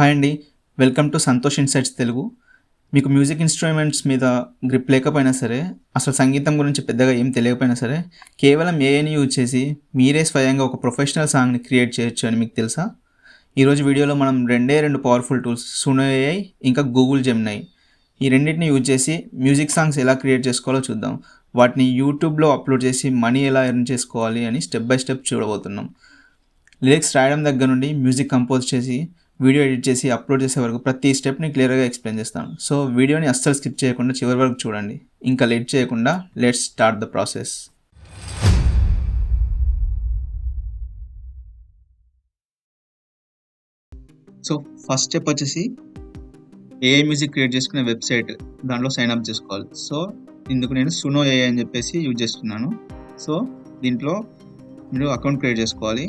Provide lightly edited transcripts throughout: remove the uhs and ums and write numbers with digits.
Hi అండి. Welcome to Santosh insights Telugu. మీకు music instruments మీద గ్రిప్ లేకపోయినా సరే, అసలు సంగీతం గురించి పెద్దగా ఏం తెలియకపోయినా సరే, కేవలం ఏఐని యూజ్ చేసి మీరే స్వయంగా ఒక ప్రొఫెషనల్ సాంగ్‌ని క్రియేట్ చేయొచ్చు అని మీకు తెలుసా? ఈరోజు వీడియోలో మనం రెండు పవర్‌ఫుల్ టూల్స్ సునో ఏఐ, ఇంకా గూగుల్ జెమినై. ఈ రెండిటిని యూజ్ చేసి మ్యూజిక్ సాంగ్స్ ఎలా క్రియేట్ చేసుకోవాలో చూద్దాం. వాటిని యూట్యూబ్‌లో అప్‌లోడ్ చేసి మనీ ఎలా ఎర్న్ చేసుకోవాలి అని స్టెప్ బై స్టెప్ చూడబోతున్నాం. లిరిక్స్ రాయడం దగ్గర నుండి మ్యూజిక్ కంపోజ్ చేసి వీడియో ఎడిట్ చేసి అప్లోడ్ చేసే వరకు ప్రతి స్టెప్ని క్లియర్గా ఎక్స్ప్లెయిన్ చేస్తాను. సో వీడియోని అస్సలు స్కిప్ చేయకుండా చివరి వరకు చూడండి. ఇంకా లేట్ చేయకుండా let's start the process. So first step వచ్చేసి ఏఐ మ్యూజిక్ క్రియేట్ చేసుకునే వెబ్సైట్, దాంట్లో సైన్ అప్ చేసుకోవాలి. సో ఇందుకు నేను సునో ఏఐ అని చెప్పేసి యూజ్ చేస్తున్నాను. సో దీంట్లో మీరు అకౌంట్ క్రియేట్ చేసుకోవాలి.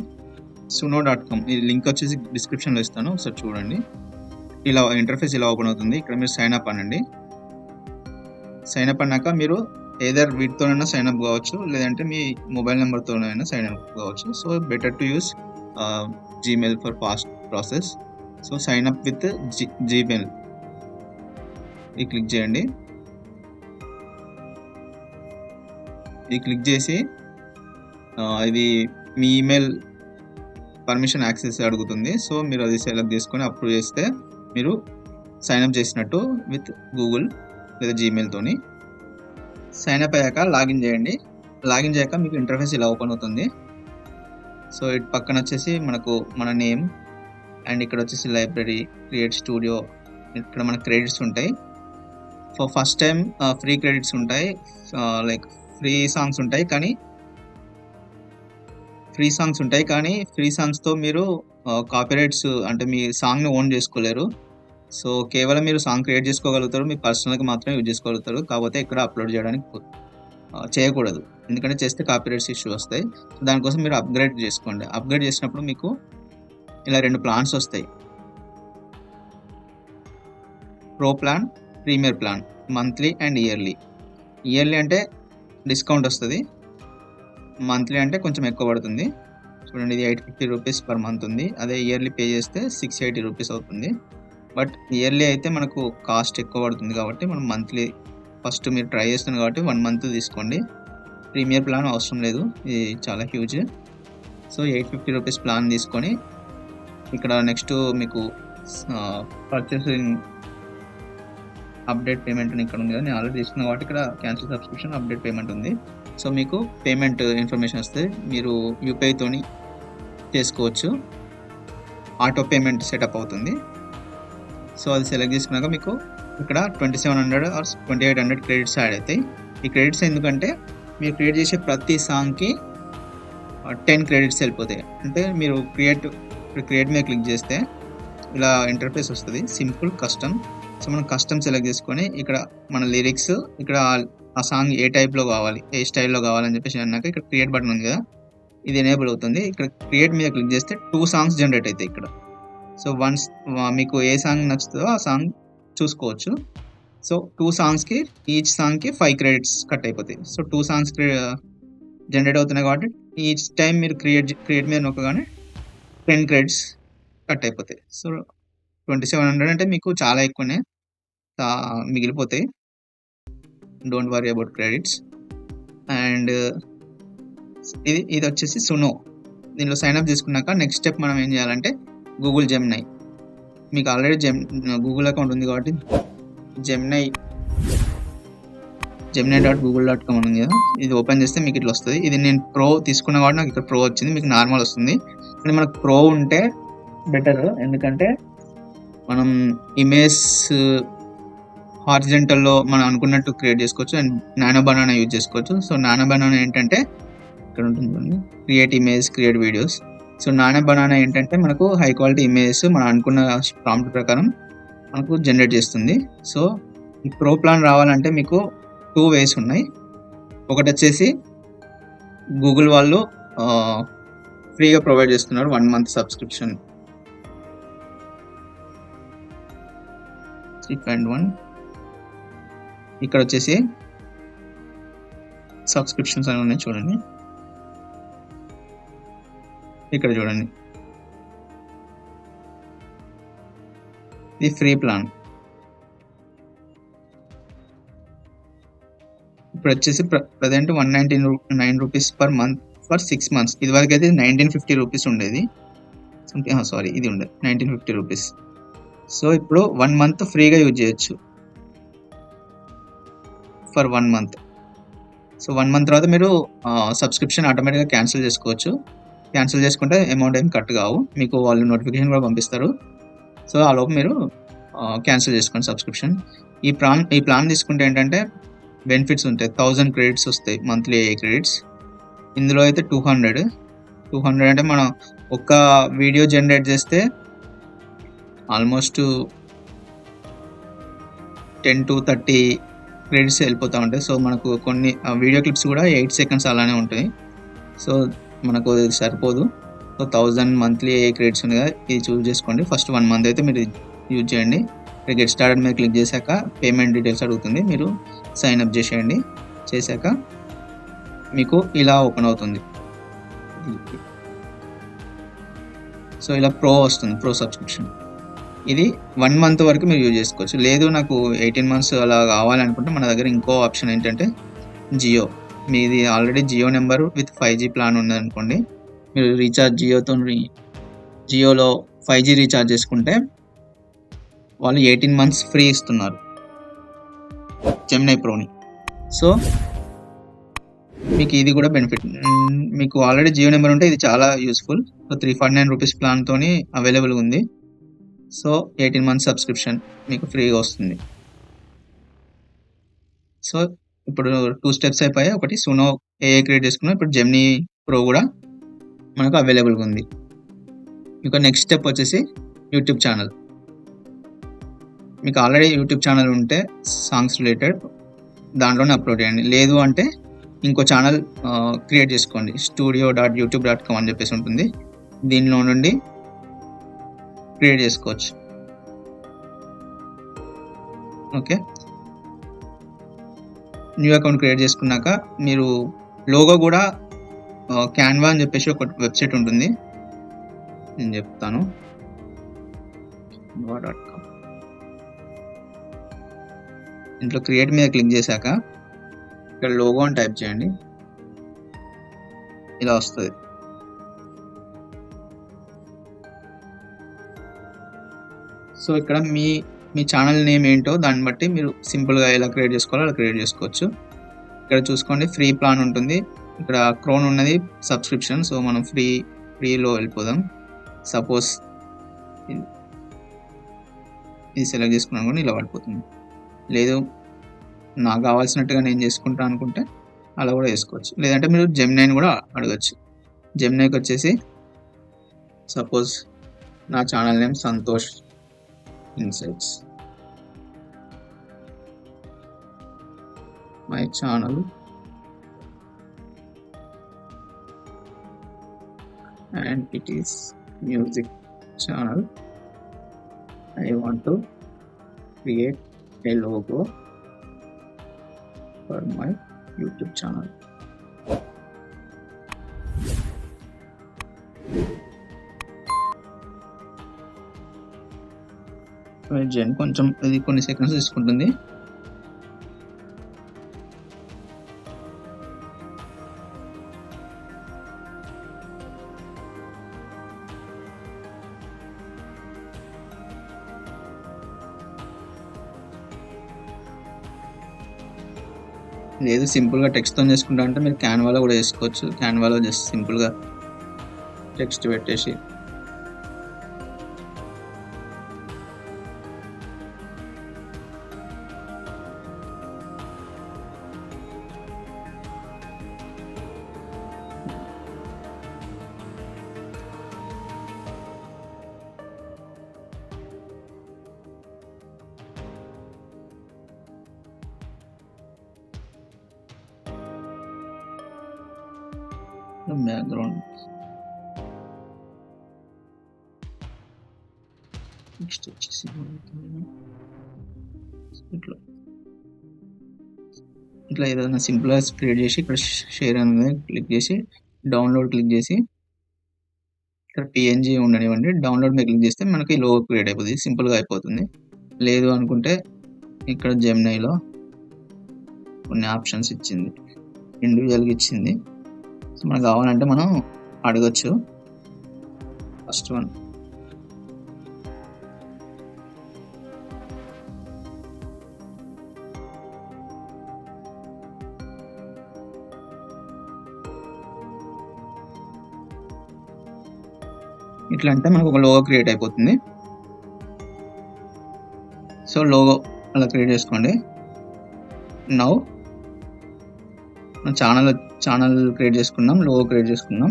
suno.com ఈ లింక్ వచ్చేసి డిస్క్రిప్షన్లో ఇస్తాను, ఒకసారి చూడండి. ఇలా ఇంటర్ఫేస్ ఇలా ఓపెన్ అవుతుంది. ఇక్కడ మీరు సైన్ అప్ అనండి. సైన్ అప్ అన్నాక మీరు ఏదర్ వీటితోనైనా సైన్ అప్ కావచ్చు, లేదంటే మీ మొబైల్ నెంబర్తోనైనా సైన్ అప్ కావచ్చు. So better to use Gmail for fast process. So sign up with Gmail ఈ క్లిక్ చేయండి. ఈ క్లిక్ చేసి ఇది మీ ఈమెయిల్ పర్మిషన్ యాక్సెస్ అడుగుతుంది. సో మీరు అది సెలెక్ట్ చేసుకొని అప్రూవ్ చేస్తే మీరు సైన్అప్ చేసినట్టు విత్ గూగుల్ లేదా జీమెయిల్తోని. సైన్అప్ అయ్యాక లాగిన్ చేయండి. లాగిన్ చేయక మీకు ఇంటర్ఫేస్ ఇలా ఓపెన్ అవుతుంది. సో ఇటు పక్కన వచ్చేసి మనకు మన నేమ్, అండ్ ఇక్కడ వచ్చేసి లైబ్రరీ, క్రియేట్ స్టూడియో, ఇక్కడ మన క్రెడిట్స్ ఉంటాయి. ఫస్ట్ టైం ఫ్రీ క్రెడిట్స్ ఉంటాయి, లైక్ ఫ్రీ సాంగ్స్ ఉంటాయి. కానీ ఫ్రీ సాంగ్స్తో మీరు కాపీరైట్స్ అంటే మీ సాంగ్ని ఓన్ చేసుకోలేరు. సో కేవలం మీరు సాంగ్ క్రియేట్ చేసుకోగలుగుతారు, మీ పర్సనల్గా మాత్రమే యూజ్ చేసుకోగలుగుతారు. కాకపోతే ఇక్కడ అప్లోడ్ చేయకూడదు, ఎందుకంటే చేస్తే కాపీరైట్స్ ఇష్యూ వస్తాయి. దానికోసం మీరు అప్గ్రేడ్ చేసుకోండి. అప్గ్రేడ్ చేసినప్పుడు మీకు ఇలా 2 ప్లాన్స్ వస్తాయి, pro plan, premier plan, monthly and yearly. Yearly అంటే డిస్కౌంట్ వస్తుంది, మంత్లీ అంటే కొంచెం ఎక్కువ పడుతుంది. చూడండి, ఇది 850 రూపీస్ పర్ మంత్ ఉంది. అదే ఇయర్లీ పే చేస్తే 680 రూపీస్ అవుతుంది. బట్ ఇయర్లీ అయితే మనకు కాస్ట్ ఎక్కువ పడుతుంది కాబట్టి మనం మంత్లీ ఫస్ట్ మీరు ట్రై చేస్తున్నారు కాబట్టి 1 మంత్ తీసుకోండి. ప్రీమియర్ ప్లాన్ అవసరం లేదు, ఇది చాలా హ్యూజ్. సో 850 రూపీస్ ప్లాన్ తీసుకొని ఇక్కడ నెక్స్ట్ మీకు పర్చేసింగ్ అప్డేట్ పేమెంట్ అని ఇక్కడ ఉంది కదా, నేను ఆల్రెడీ తీసుకున్న కాబట్టి ఇక్కడ క్యాన్సిల్ సబ్స్క్రిప్షన్ అప్డేట్ పేమెంట్ ఉంది. సో మీకు పేమెంట్ ఇన్ఫర్మేషన్ వస్తే మీరు యూపీఐతోని చేసుకోవచ్చు, ఆటో పేమెంట్ సెటప్ అవుతుంది. సో అది సెలెక్ట్ చేసుకున్నాక మీకు ఇక్కడ 2700 ఆర్ 2800 క్రెడిట్స్ యాడ్ అవుతాయి. ఈ క్రెడిట్స్ ఎందుకంటే మీరు క్రియేట్ చేసే ప్రతి సాంగ్కి 10 క్రెడిట్స్ వెళ్ళిపోతాయి. అంటే మీరు క్రియేట్ మీద క్లిక్ చేస్తే ఇలా ఇంటర్ఫేస్ వస్తుంది, సింపుల్ కస్టమ్. సో మనం కస్టమ్ సెలెక్ట్ చేసుకొని ఇక్కడ మన లిరిక్స్, ఇక్కడ ఆ సాంగ్ ఏ టైప్లో కావాలి, ఏ స్టైల్లో కావాలని చెప్పేసి అన్నాక ఇక్కడ క్రియేట్ బటన్ ఉంది కదా, ఇది ఎనేబుల్ అవుతుంది. ఇక్కడ క్రియేట్ మీద క్లిక్ చేస్తే 2 సాంగ్స్ జనరేట్ అవుతాయి ఇక్కడ. సో వన్స్ మీకు ఏ సాంగ్ నచ్చుతుందో ఆ సాంగ్ చూసుకోవచ్చు. సో 2 సాంగ్స్కి ఈచ్ సాంగ్కి 5 క్రెడిట్స్ కట్ అయిపోతాయి. సో 2 సాంగ్స్ జనరేట్ అవుతున్నాయి కాబట్టి ఈచ్ టైం మీరు క్రియేట్ మీద నొక్కగానే 10 క్రెడిట్స్ కట్ అయిపోతాయి. సో 2700 అంటే మీకు చాలా ఎక్కువనే మిగిలిపోతాయి. Don't worry about credits. And ఇది వచ్చేసి సునో. దీనిలో సైన్అప్ చేసుకున్నాక నెక్స్ట్ స్టెప్ మనం ఏం చేయాలంటే గూగుల్ జెమినై. మీకు ఆల్రెడీ గూగుల్ అకౌంట్ ఉంది కాబట్టి gemini.google.com అని ఉంది కదా, ఇది ఓపెన్ చేస్తే మీకు ఇట్లా వస్తుంది. ఇది నేను ప్రో తీసుకున్నా కాబట్టి నాకు ఇక్కడ ప్రో వచ్చింది, మీకు నార్మల్ వస్తుంది. కానీ మనకు ప్రో ఉంటే బెటర్, ఎందుకంటే మనం ఇమేజ్ హారిజంటల్లో మనం అనుకున్నట్టు క్రియేట్ చేసుకోవచ్చు. అండ్ నానో బనానా యూజ్ చేసుకోవచ్చు. సో నానో బనానా ఏంటంటే ఇక్కడ ఉంటుంది, create image, create videos. So nano banana ఏంటంటే మనకు హై క్వాలిటీ ఇమేజెస్ మనం అనుకున్న ప్రాంప్ట్ ప్రకారం మనకు జనరేట్ చేస్తుంది. సో ఈ ప్రో ప్లాన్ రావాలంటే మీకు 2 వేస్ ఉన్నాయి. ఒకటి వచ్చేసి గూగుల్ వాళ్ళు ఫ్రీగా ప్రొవైడ్ చేస్తున్నారు 1 మంత్ సబ్స్క్రిప్షన్. ఇక్కడ వచ్చేసి సబ్స్క్రిప్షన్స్ అని ఉన్నాయి, చూడండి. ఇక్కడ చూడండి, ఇది ఫ్రీ ప్లాన్. ఇప్పుడు వచ్చేసి present 199 rupees per month for 6 months. ఇది వరకు అయితే 1950 రూపీస్ ఉండేది. సారీ, ఇది ఉండేది 1950 రూపీస్. సో ఇప్పుడు 1 month ఫ్రీగా యూజ్ చేయొచ్చు ఫర్ 1 month. సో 1 month తర్వాత మీరు సబ్స్క్రిప్షన్ ఆటోమేటిక్గా క్యాన్సిల్ చేసుకోవచ్చు. క్యాన్సిల్ చేసుకుంటే అమౌంట్ ఏం కట్ కావు, మీకు వాళ్ళు నోటిఫికేషన్ కూడా పంపిస్తారు. సో ఆ లోపు మీరు క్యాన్సిల్ చేసుకోండి సబ్స్క్రిప్షన్. ఈ ప్లాన్ తీసుకుంటే ఏంటంటే బెనిఫిట్స్ ఉంటాయి. 1000 క్రెడిట్స్ వస్తాయి, మంత్లీ ఏ క్రెడిట్స్. ఇందులో అయితే 200 అంటే మనం ఒక్క వీడియో జనరేట్ చేస్తే ఆల్మోస్ట్ 10 to 30 క్రెడిట్స్ వెళ్ళిపోతూ ఉంటాయి. సో మనకు కొన్ని వీడియో క్లిప్స్ కూడా 8 seconds అలానే ఉంటాయి. సో మనకు ఇది సరిపోదు. సో 1000 మంత్లీ ఏ క్రెడిట్స్ ఉంది కదా, ఇది చూస్ చేసుకోండి. ఫస్ట్ 1 month అయితే మీరు యూజ్ చేయండి. ఇక్కడ గెట్ స్టార్టెడ్ మీద క్లిక్ చేశాక పేమెంట్ డీటెయిల్స్ అడుగుతుంది, మీరు సైన్ అప్ చేసేయండి. చేశాక మీకు ఇలా ఓపెన్ అవుతుంది. సో ఇలా ప్రో వస్తుంది, ప్రో సబ్స్క్రిప్షన్. ఇది 1 month వరకు మీరు యూజ్ చేసుకోవచ్చు. లేదు నాకు 18 months అలా కావాలనుకుంటే మన దగ్గర ఇంకో ఆప్షన్ ఏంటంటే జియో. మీది already Jio number with 5G plan ఉందనుకోండి, మీరు రీఛార్జ్ జియోలో 5G రీఛార్జ్ చేసుకుంటే వాళ్ళు 18 months ఫ్రీ ఇస్తున్నారు జెమినీ ప్రోని. సో మీకు ఇది కూడా బెనిఫిట్. మీకు ఆల్రెడీ జియో నెంబర్ ఉంటే ఇది చాలా యూస్ఫుల్. సో 349 రూపీస్ ప్లాన్తోని అవైలబుల్గా ఉంది. సో 18 months సబ్స్క్రిప్షన్ మీకు ఫ్రీగా వస్తుంది. సో ఇప్పుడు 2 steps అయిపోయాయి. ఒకటి సునో ఏఏ క్రియేట్ చేసుకున్నాం, ఇప్పుడు జెమినీ ప్రో కూడా మనకు అవైలబుల్గా ఉంది. ఇక నెక్స్ట్ స్టెప్ వచ్చేసి యూట్యూబ్ ఛానల్. మీకు ఆల్రెడీ యూట్యూబ్ ఛానల్ ఉంటే సాంగ్స్ రిలేటెడ్ దాంట్లోనే అప్లోడ్ చేయండి. లేదు అంటే ఇంకో ఛానల్ క్రియేట్ చేసుకోండి. studio.youtube.com అని చెప్పేసి ఉంటుంది, దీనిలో నుండి క్రియేట్ చేసుకోవచ్చు. ఓకే, న్యూ అకౌంట్ క్రియేట్ చేసుకున్నాక మీరు లోగో కూడా క్యాన్వా అని చెప్పేసి ఒక వెబ్సైట్ ఉంటుంది, నేను చెప్తాను. ఇంట్లో క్రియేట్ మీద క్లిక్ చేశాక ఇక్కడ లోగో అని టైప్ చేయండి, ఇలా వస్తుంది. సో ఇక్కడ మీ ఛానల్ నేమ్ ఏంటో దాన్ని బట్టి మీరు సింపుల్గా ఎలా క్రియేట్ చేసుకోవాలో అలా క్రియేట్ చేసుకోవచ్చు. ఇక్కడ చూసుకోండి, ఫ్రీ ప్లాన్ ఉంటుంది. ఇక్కడ క్రోన్ ఉన్నది సబ్స్క్రిప్షన్. సో మనం ఫ్రీలో వెళ్ళిపోదాం. సపోజ్ ఇది సెలెక్ట్ చేసుకున్నాను కూడా ఇలా పడిపోతుంది. లేదు నాకు కావాల్సినట్టుగా నేను చేసుకుంటాను అనుకుంటే అలా కూడా చేసుకోవచ్చు. లేదంటే మీరు జెమినైని కూడా అడగచ్చు. జెమినైకి వచ్చేసి సపోజ్ నా channel name Santosh insights, my channel and it is music channel. I want to create a logo for my YouTube channel. కొంచెం ఇది కొన్ని సెకండ్స్ తీసుకుంటుంది. లేదు సింపుల్గా టెక్స్ట్తో చేసుకుంటా అంటే మీరు క్యాన్వాలో కూడా చేసుకోవచ్చు. క్యాన్వాలో జస్ట్ సింపుల్గా టెక్స్ట్ పెట్టేసి బ్యాక్గ్రౌండ్ నెక్స్ట్ వచ్చేసి ఇట్లా ఏదైనా సింపుల్గా క్రియేట్ చేసి ఇక్కడ షేర్ అనేది క్లిక్ చేసి డౌన్లోడ్ క్లిక్ చేసి ఇక్కడ పిఎన్జీ ఉండనివ్వండి. డౌన్లోడ్ మీద క్లిక్ చేస్తే మనకి లోగో క్రియేట్ అయిపోతుంది. సింపుల్గా అయిపోతుంది. లేదు అనుకుంటే ఇక్కడ జెమినైలో కొన్ని ఆప్షన్స్ ఇచ్చింది, ఇండివిజువల్గా ఇచ్చింది. సో మనకు కావాలంటే మనం అడగచ్చు. ఫస్ట్ వన్ ఇట్లా అంటే మనకు ఒక లోగో క్రియేట్ అయిపోతుంది. సో లోగో అలా క్రియేట్ చేసుకోండి. నౌ ఛానల్ క్రియేట్ చేసుకున్నాం, లోగో క్రియేట్ చేసుకున్నాం.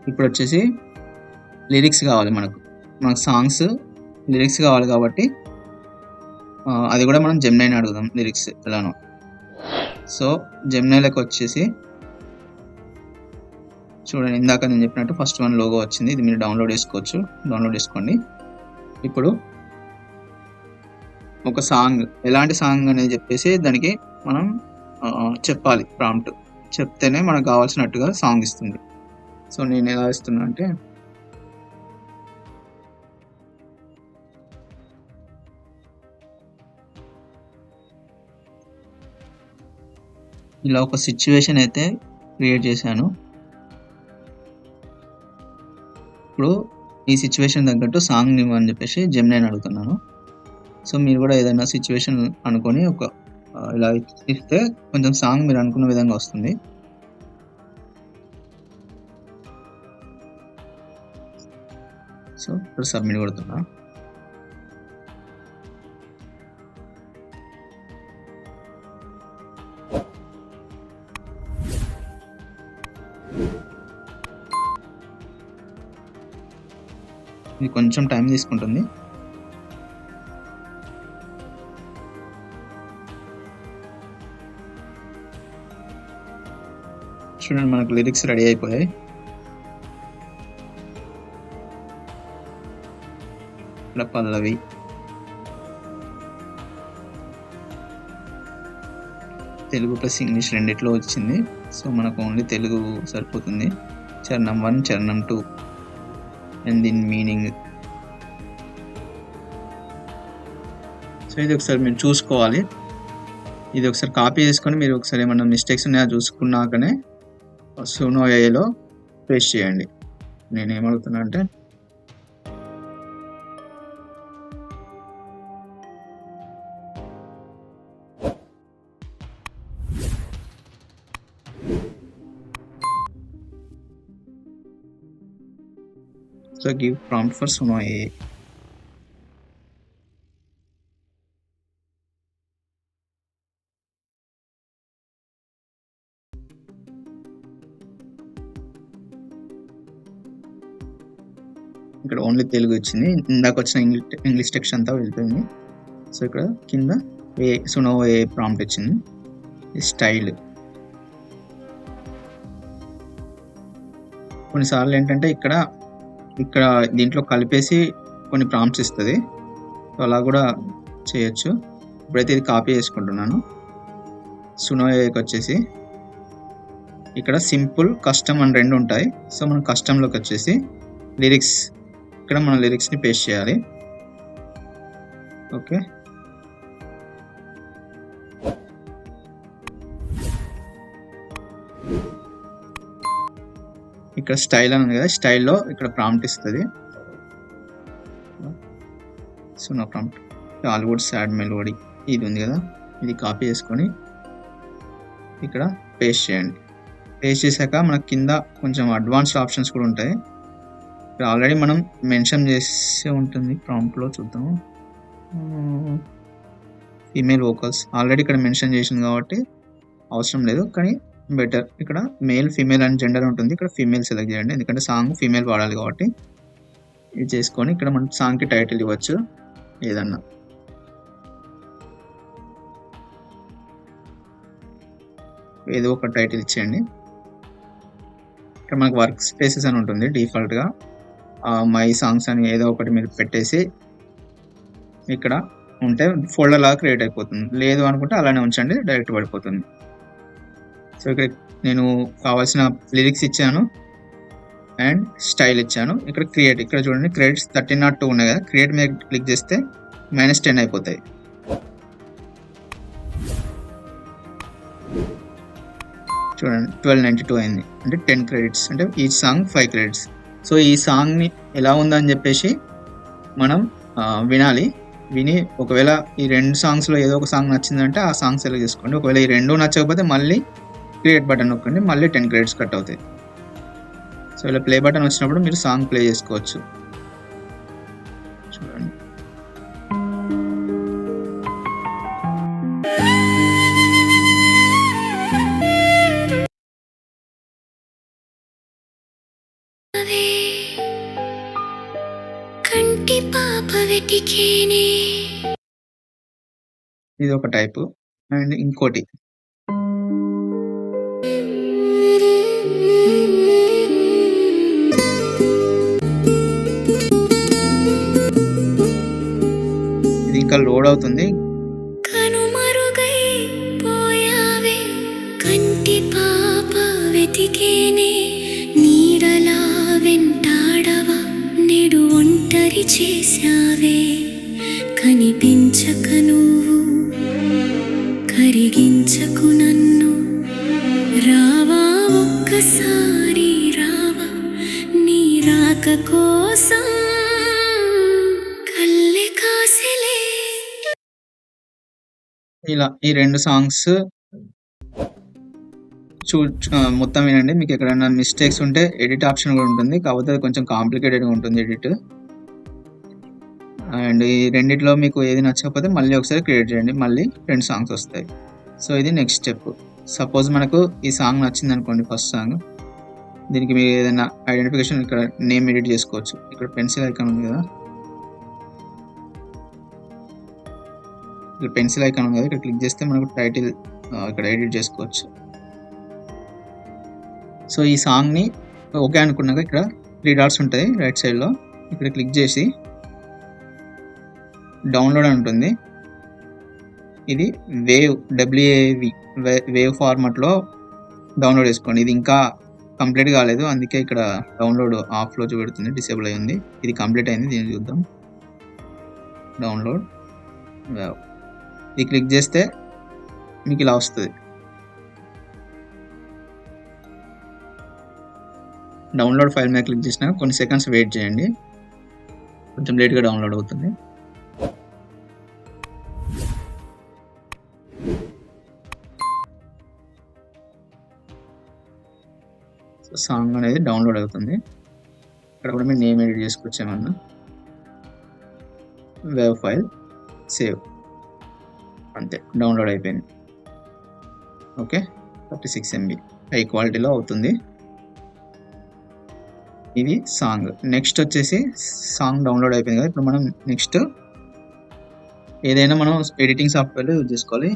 ఇప్పుడు వచ్చేసి లిరిక్స్ కావాలి మనకు సాంగ్స్ లిరిక్స్ కావాలి కాబట్టి అది కూడా మనం జెమినైని అడుగుదాం లిరిక్స్ ఎలానో. సో జెమినైలోకి వచ్చేసి చూడండి, ఇందాక నేను చెప్పినట్టు ఫస్ట్ వన్ లోగో వచ్చింది. ఇది మీరు డౌన్లోడ్ చేసుకోండి. ఇప్పుడు ఒక సాంగ్, ఎలాంటి సాంగ్ అనేది చెప్పేసి దానికి మనం చెప్పాలి. ప్రాంప్ట్ చెప్తేనే మనకు కావాల్సినట్టుగా సాంగ్ ఇస్తుంది. సో నేను ఎలా ఇస్తున్నా అంటే ఇలా ఒక సిచ్యువేషన్ అయితే క్రియేట్ చేశాను. ఇప్పుడు ఈ సిచ్యువేషన్ తగ్గట్టు సాంగ్ ఇవ్వని చెప్పేసి జెమినైని అడుగుతున్నాను. సో మీరు కూడా ఏదైనా సిచ్యువేషన్ అనుకొని ఇలా ఇస్తే కొంచెం సాంగ్ మీరు అనుకున్న విధంగా వస్తుంది. సో ఇప్పుడు సబ్మిట్ కొడుతున్నా. ఇది కొంచెం టైం తీసుకుంటుంది. చూడండి, మనకు లిరిక్స్ రెడీ అయిపోయాయి. ఇక్కడ పల్లవి, తెలుగు ప్లస్ ఇంగ్లీష్ రెండిట్లో వచ్చింది. సో మనకు ఓన్లీ తెలుగు సరిపోతుంది. చరణం 1, చరణం 2 అండ్ దీని మీనింగ్. సో ఇది ఒకసారి మీరు చూసుకోవాలి. ఇది ఒకసారి కాపీ చేసుకొని మీరు ఒకసారి ఏమన్నా మిస్టేక్స్ ఉన్నాయో చూసుకున్నాకనే సునో ఏఐలో పేస్ట్ చేయండి. నేను ఏమడుగుతున్నా అంటే so give prompt for Suno AI. ఇక్కడ ఓన్లీ తెలుగు ఇచ్చింది. ఇందాక వచ్చిన ఇంగ్లీష్ టెక్స్ట్ అంతా వెళ్ళిపోయింది. సో ఇక్కడ కింద సునో ఏ ప్రాంప్ట్ ఇచ్చింది. స్టైల్ కొన్నిసార్లు ఏంటంటే ఇక్కడ దీంట్లో కలిపేసి కొన్ని ప్రాంప్ట్స్ ఇస్తుంది. సో అలా కూడా చేయొచ్చు. ఇప్పుడైతే ఇది కాపీ చేసుకుంటున్నాను. సునో ఏకి వచ్చేసి ఇక్కడ సింపుల్, కస్టమ్ అని 2 ఉంటాయి. సో మనం కస్టమ్లోకి వచ్చేసి లిరిక్స్, ఇక్కడ మన లిరిక్స్ని పేస్ట్ చేయాలి. ఓకే, ఇక్కడ స్టైల్ అని ఉంది కదా, స్టైల్లో ఇక్కడ ప్రాంప్ట్ ఇస్తుంది. సో నా ప్రాంప్ట్ టాలీవుడ్ సాడ్ మెలోడీ ఇది ఉంది కదా, ఇది కాపీ చేసుకొని ఇక్కడ పేస్ట్ చేయండి. పేస్ట్ చేశాక మనకు కింద కొంచెం అడ్వాన్స్డ్ ఆప్షన్స్ కూడా ఉంటాయి. ఇక్కడ ఆల్రెడీ మనం మెన్షన్ చేసే ఉంటుంది ప్రాంప్ట్లో, చూద్దాము. ఫీమేల్ వోకల్స్ ఆల్రెడీ ఇక్కడ మెన్షన్ చేసింది కాబట్టి అవసరం లేదు, కానీ బెటర్ ఇక్కడ మేల్, ఫీమేల్ అని జెండర్ ఉంటుంది. ఇక్కడ ఫీమేల్ సెలెక్ట్ చేయండి, ఎందుకంటే సాంగ్ ఫీమేల్ వాడాలి కాబట్టి. ఇది చేసుకొని ఇక్కడ మనం సాంగ్కి టైటిల్ ఇవ్వచ్చు, ఏదన్నా. ఏదో ఒక టైటిల్ ఇచ్చేయండి. ఇక్కడ మనకు వర్క్ స్పేసెస్ అని ఉంటుంది డిఫాల్ట్గా, మై సాంగ్స్ అని ఏదో ఒకటి మీరు పెట్టేసి ఇక్కడ ఉంటే ఫోల్డర్ లాగా క్రియేట్ అయిపోతుంది. లేదు అనుకుంటే అలానే ఉంచండి, డైరెక్ట్ పడిపోతుంది. సో ఇక్కడ నేను కావాల్సిన లిరిక్స్ ఇచ్చాను, అండ్ స్టైల్ ఇచ్చాను. ఇక్కడ క్రియేట్, ఇక్కడ చూడండి క్రెడిట్స్ 1302 ఉన్నాయి కదా, క్రియేట్ మీద క్లిక్ చేస్తే -10 అయిపోతాయి. చూడండి 1292 అయింది, అంటే 10 క్రెడిట్స్, అంటే ఈ సాంగ్ 5 క్రెడిట్స్. సో ఈ సాంగ్ని ఎలా ఉందని చెప్పేసి మనం వినాలి. విని ఒకవేళ ఈ 2 సాంగ్స్లో ఏదో ఒక సాంగ్ నచ్చిందంటే ఆ సాంగ్ సెలెక్ట్ చేసుకోండి. ఒకవేళ ఈ 2 నచ్చకపోతే మళ్ళీ క్రియేట్ బటన్ నొక్కండి, మళ్ళీ 10 క్రెడిట్స్ కట్ అవుతాయి. సో ఇలా ప్లే బటన్ వచ్చినప్పుడు మీరు సాంగ్ ప్లే చేసుకోవచ్చు. చూడండి ఇది ఒక టైపు. అండ్ ఇంకోటి ఇది ఇంకా లోడ్ అవుతుంది. నీడలా వెంటాడవా నేడు ఒంటరి చేశావే, కనిపించక నువ్వు కరిగించకు నన్ను, రావా ఒక్కసారి రావా, నీ రాక కోసం కల్లె కాసిలే. ఇలా ఈ 2 సాంగ్స్ మొత్తం వినండి. మీకు ఎక్కడైనా మిస్టేక్స్ ఉంటే ఎడిట్ ఆప్షన్ కూడా ఉంటుంది, కాకపోతే అది కొంచెం కాంప్లికేటెడ్గా ఉంటుంది ఎడిట్. అండ్ ఈ రెండిట్లో మీకు ఏది నచ్చకపోతే మళ్ళీ ఒకసారి క్రియేట్ చేయండి, మళ్ళీ 2 సాంగ్స్ వస్తాయి. సో ఇది నెక్స్ట్ స్టెప్. సపోజ్ మనకు ఈ సాంగ్ నచ్చింది అనుకోండి, ఫస్ట్ సాంగ్, దీనికి మీరు ఏదైనా ఐడెంటిఫికేషన్ ఇక్కడ నేమ్ ఎడిట్ చేసుకోవచ్చు. ఇక్కడ పెన్సిల్ ఐకాన్ ఉంది కదా, ఇక్కడ పెన్సిల్ ఐకాన్ ఉంది కదా, ఇక్కడ క్లిక్ చేస్తే మనకు టైటిల్ ఇక్కడ ఎడిట్ చేసుకోవచ్చు. సో ఈ సాంగ్ని ఓకే అనుకున్నాక ఇక్కడ 3 డాట్స్ ఉంటాయి రైట్ సైడ్లో, ఇక్కడ క్లిక్ చేసి డౌన్లోడ్ అని ఉంటుంది. ఇది వేవ్ ఫార్మాట్లో డౌన్లోడ్ చేసుకోండి. ఇది ఇంకా కంప్లీట్ కాలేదు, అందుకే ఇక్కడ డౌన్లోడ్ ఆఫ్లో చూపెడుతుంది, డిసేబుల్ అయ్యింది. ఇది కంప్లీట్ అయింది, దీన్ని చూద్దాం. డౌన్లోడ్ వేవ్, ఇది క్లిక్ చేస్తే మీకు ఇలా వస్తుంది. డౌన్లోడ్ ఫైల్ మీద క్లిక్ చేసినా కొన్ని సెకండ్స్ వెయిట్ చేయండి, కొంచెం లేట్గా డౌన్లోడ్ అవుతుంది. సో సాంగ్ అనేది డౌన్లోడ్ అవుతుంది. ఇక్కడ కూడా మీరు నేమ్ ఎడిట్ చేసుకోవచ్చు ఏమన్నా. వేవ్ ఫైల్ సేవ్, అంతే, డౌన్లోడ్ అయిపోయింది. ఓకే, 36 MB హై క్వాలిటీలో అవుతుంది. ఇది సాంగ్. నెక్స్ట్ వచ్చేసి సాంగ్ డౌన్లోడ్ అయిపోయింది కదా, ఇప్పుడు మనం నెక్స్ట్ ఏదైనా మనం ఎడిటింగ్ సాఫ్ట్వేర్లో యూజ్ చేసుకోవాలి.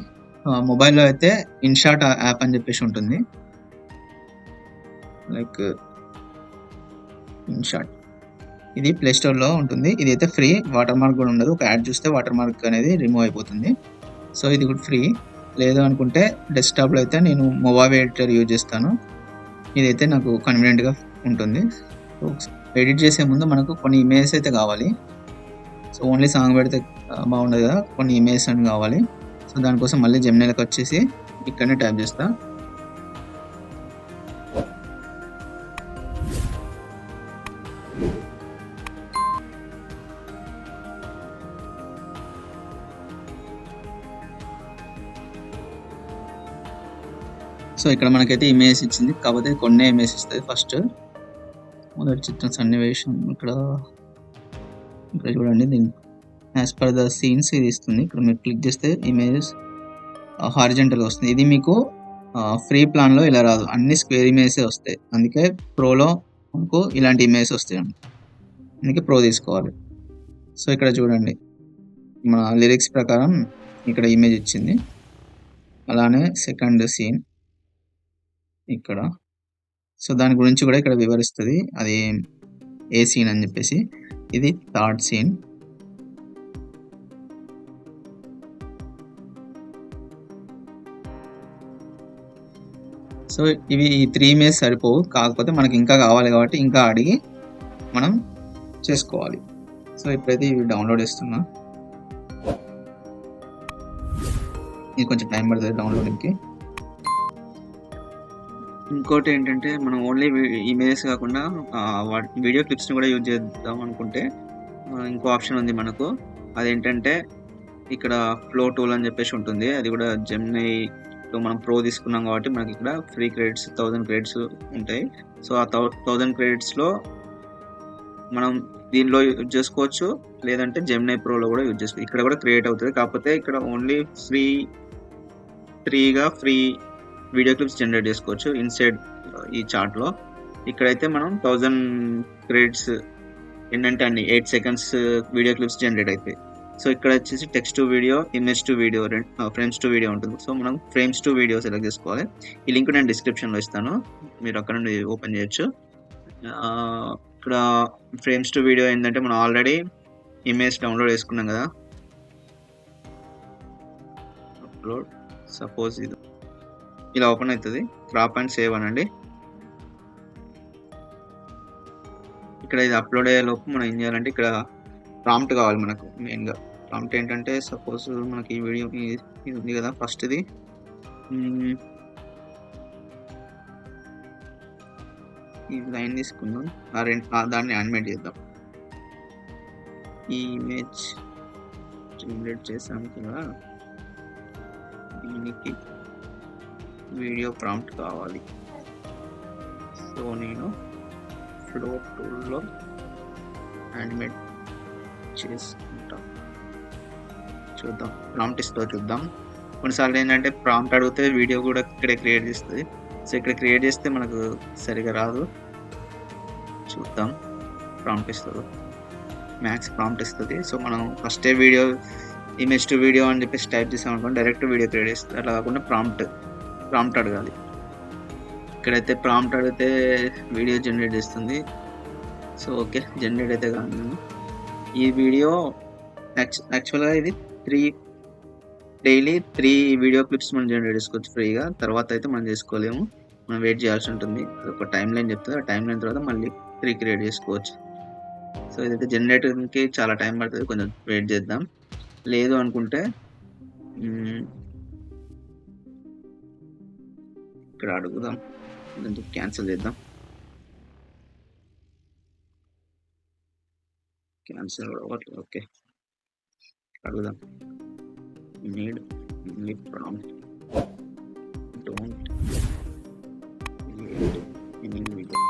మొబైల్లో అయితే ఇన్షాట్ యాప్ అని చెప్పేసి ఉంటుంది, లైక్ ఇన్షాట్. ఇది ప్లే స్టోర్లో ఉంటుంది. ఇది అయితే ఫ్రీ, వాటర్ మార్క్ కూడా ఉండదు. ఒక యాడ్ చూస్తే వాటర్ మార్క్ అనేది రిమూవ్ అయిపోతుంది. సో ఇది కూడా ఫ్రీ. లేదు అనుకుంటే డెస్క్టాప్లో అయితే నేను మొబైల్ ఎడిటర్ యూజ్ చేస్తాను, ఇదైతే నాకు కన్వీనియంట్గా ఉంటుంది. ఎడిట్ చేసే ముందు మనకు కొన్ని ఇమేజెస్ అయితే కావాలి. సో ఓన్లీ సాంగ్ పెడితే బాగుండదు కదా, కొన్ని ఇమేజెస్ అని కావాలి. సో దానికోసం మళ్ళీ జెమినీలోకి వచ్చేసి ఇక్కడనే టైప్ చేస్తా. సో ఇక్కడ మనకైతే ఇమేజ్ ఇచ్చింది, కాకపోతే కొన్ని ఇమేజ్ ఇస్తుంది. ఫస్ట్ మొదటి చిత్రం సన్నివేశం, ఇక్కడ చూడండి, దీని యాజ్ పర్ ద సీన్స్ ఇది ఇస్తుంది. ఇక్కడ మీరు క్లిక్ చేస్తే ఇమేజెస్ హారిజెంటల్గా వస్తుంది. ఇది మీకు ఫ్రీ ప్లాన్లో ఇలా రాదు, అన్ని స్క్వేర్ ఇమేజెస్ వస్తాయి. అందుకే ప్రోలో మనకు ఇలాంటి ఇమేజెస్ వస్తాయి, అందుకే ప్రో తీసుకోవాలి. సో ఇక్కడ చూడండి, మన లిరిక్స్ ప్రకారం ఇక్కడ ఇమేజ్ ఇచ్చింది. అలానే సెకండ్ సీన్ ఇక్కడ, సో దాని గురించి కూడా ఇక్కడ వివరిస్తుంది, అది ఏ సీన్ అని చెప్పేసి. ఇది థర్డ్ సీన్. సో ఇవి ఈ 3 ఇమేజ్ సరిపోవు, కాకపోతే మనకి ఇంకా కావాలి కాబట్టి ఇంకా అడిగి మనం చేసుకోవాలి. సో ఇప్పుడైతే ఇవి డౌన్లోడ్ చేస్తున్నా. ఇది కొంచెం టైం పడుతుంది డౌన్లోడింగ్కి. ఇంకోటి ఏంటంటే మనం ఓన్లీ ఇమేజెస్ కాకుండా వీడియో క్లిప్స్ని కూడా యూజ్ చేద్దాం అనుకుంటే ఇంకో ఆప్షన్ ఉంది మనకు. అదేంటంటే ఇక్కడ ఫ్లో టూల్ అని చెప్పేసి ఉంటుంది. అది కూడా జెమినైలో మనం ప్రో తీసుకున్నాం కాబట్టి మనకి ఇక్కడ ఫ్రీ క్రెడిట్స్ 1000 క్రెడిట్స్ ఉంటాయి. సో ఆ 1000 క్రెడిట్స్లో మనం దీనిలో యూజ్ చేసుకోవచ్చు, లేదంటే జెమినై ప్రోలో కూడా యూజ్ చేసుకోవచ్చు. ఇక్కడ కూడా క్రియేట్ అవుతుంది, కాకపోతే ఇక్కడ ఓన్లీ ఫ్రీగా ఫ్రీ వీడియో క్లిప్స్ జనరేట్ చేసుకోవచ్చు ఇన్సైడ్ ఈ చార్ట్లో. ఇక్కడైతే మనం 1000 క్రెడిట్స్ ఏంటంటే అన్ని 8 సెకండ్స్ వీడియో క్లిప్స్ జనరేట్ అవుతాయి. సో ఇక్కడ వచ్చేసి text to video, image to video, frames to video ఉంటుంది. సో మనం ఫ్రేమ్స్ టు వీడియో సెలెక్ట్ చేసుకోవాలి. ఈ లింక్ నేను డిస్క్రిప్షన్లో ఇస్తాను, మీరు అక్కడ నుండి ఓపెన్ చేయొచ్చు. ఇక్కడ ఫ్రేమ్స్ టు వీడియో ఏంటంటే మనం ఆల్రెడీ ఇమేజ్ డౌన్లోడ్ చేసుకున్నాం కదా. అప్లోడ్, సపోజ్ ఇది ఇలా ఓపెన్ అవుతుంది. క్రాప్ అండ్ సేవ్ అనండి. ఇక్కడ ఇది అప్లోడ్ అయ్యే లోపు మనం ఏం చేయాలంటే ఇక్కడ ప్రాంప్ట్ కావాలి మనకు. మెయిన్గా ప్రాంప్ట్ ఏంటంటే సపోజ్ మనకి ఈ వీడియో ఇది ఉంది కదా, ఫస్ట్ది ఈ లైన్ తీసుకుందాం, దాన్ని యానిమేట్ చేద్దాం. ఈ ఇమేజ్ జనరేట్ చేసాం కదా, దీనికి వీడియో ప్రాంప్ట్ కావాలి. సో నేను ఫ్లో టూల్లో యానిమేట్ చేసుకుంటాం. చూద్దాం ప్రాంప్ట్ ఇస్తో చూద్దాం. కొన్నిసార్లు ఏంటంటే ప్రాంప్ట్ అడిగితే వీడియో కూడా ఇక్కడే క్రియేట్ చేస్తుంది. సో ఇక్కడ క్రియేట్ చేస్తే మనకు సరిగా రాదు. చూద్దాం ప్రాంప్ట్ ఇస్తుంది, మ్యాక్స్ ప్రాంప్ట్ ఇస్తుంది. సో మనం ఫస్టే వీడియో ఇమేజ్ టు వీడియో అని చెప్పేసి టైప్ చేసాం అనుకోండి, డైరెక్ట్ వీడియో క్రియేట్ చేస్తుంది. అట్లా కాకుండా ప్రాంప్ట్ అడగాలి. ఇక్కడైతే ప్రాంప్ట్ అడిగితే వీడియో జనరేట్ చేస్తుంది. సో ఓకే, జనరేట్ అయితే కాదు. ఈ వీడియో యాక్చువల్గా ఇది డైలీ 3 వీడియో క్లిప్స్ మనం జనరేట్ చేసుకోవచ్చు ఫ్రీగా. తర్వాత అయితే మనం చేసుకోలేము, మనం వెయిట్ చేయాల్సి ఉంటుంది. ఒక టైం లైన్ చెప్తుంది, ఆ టైం లైన్ తర్వాత మళ్ళీ 3 క్రియేట్ చేసుకోవచ్చు. సో ఇదైతే జనరేటింగ్కి చాలా టైం పడుతుంది, కొంచెం వెయిట్ చేద్దాం. లేదు అనుకుంటే ఇక్కడ అడుగుదాం, క్యాన్సిల్ చేద్దాం. క్యాన్సిల్ కూడా ఓకే, అడుగుదాం. Need only prompt, don't create any video.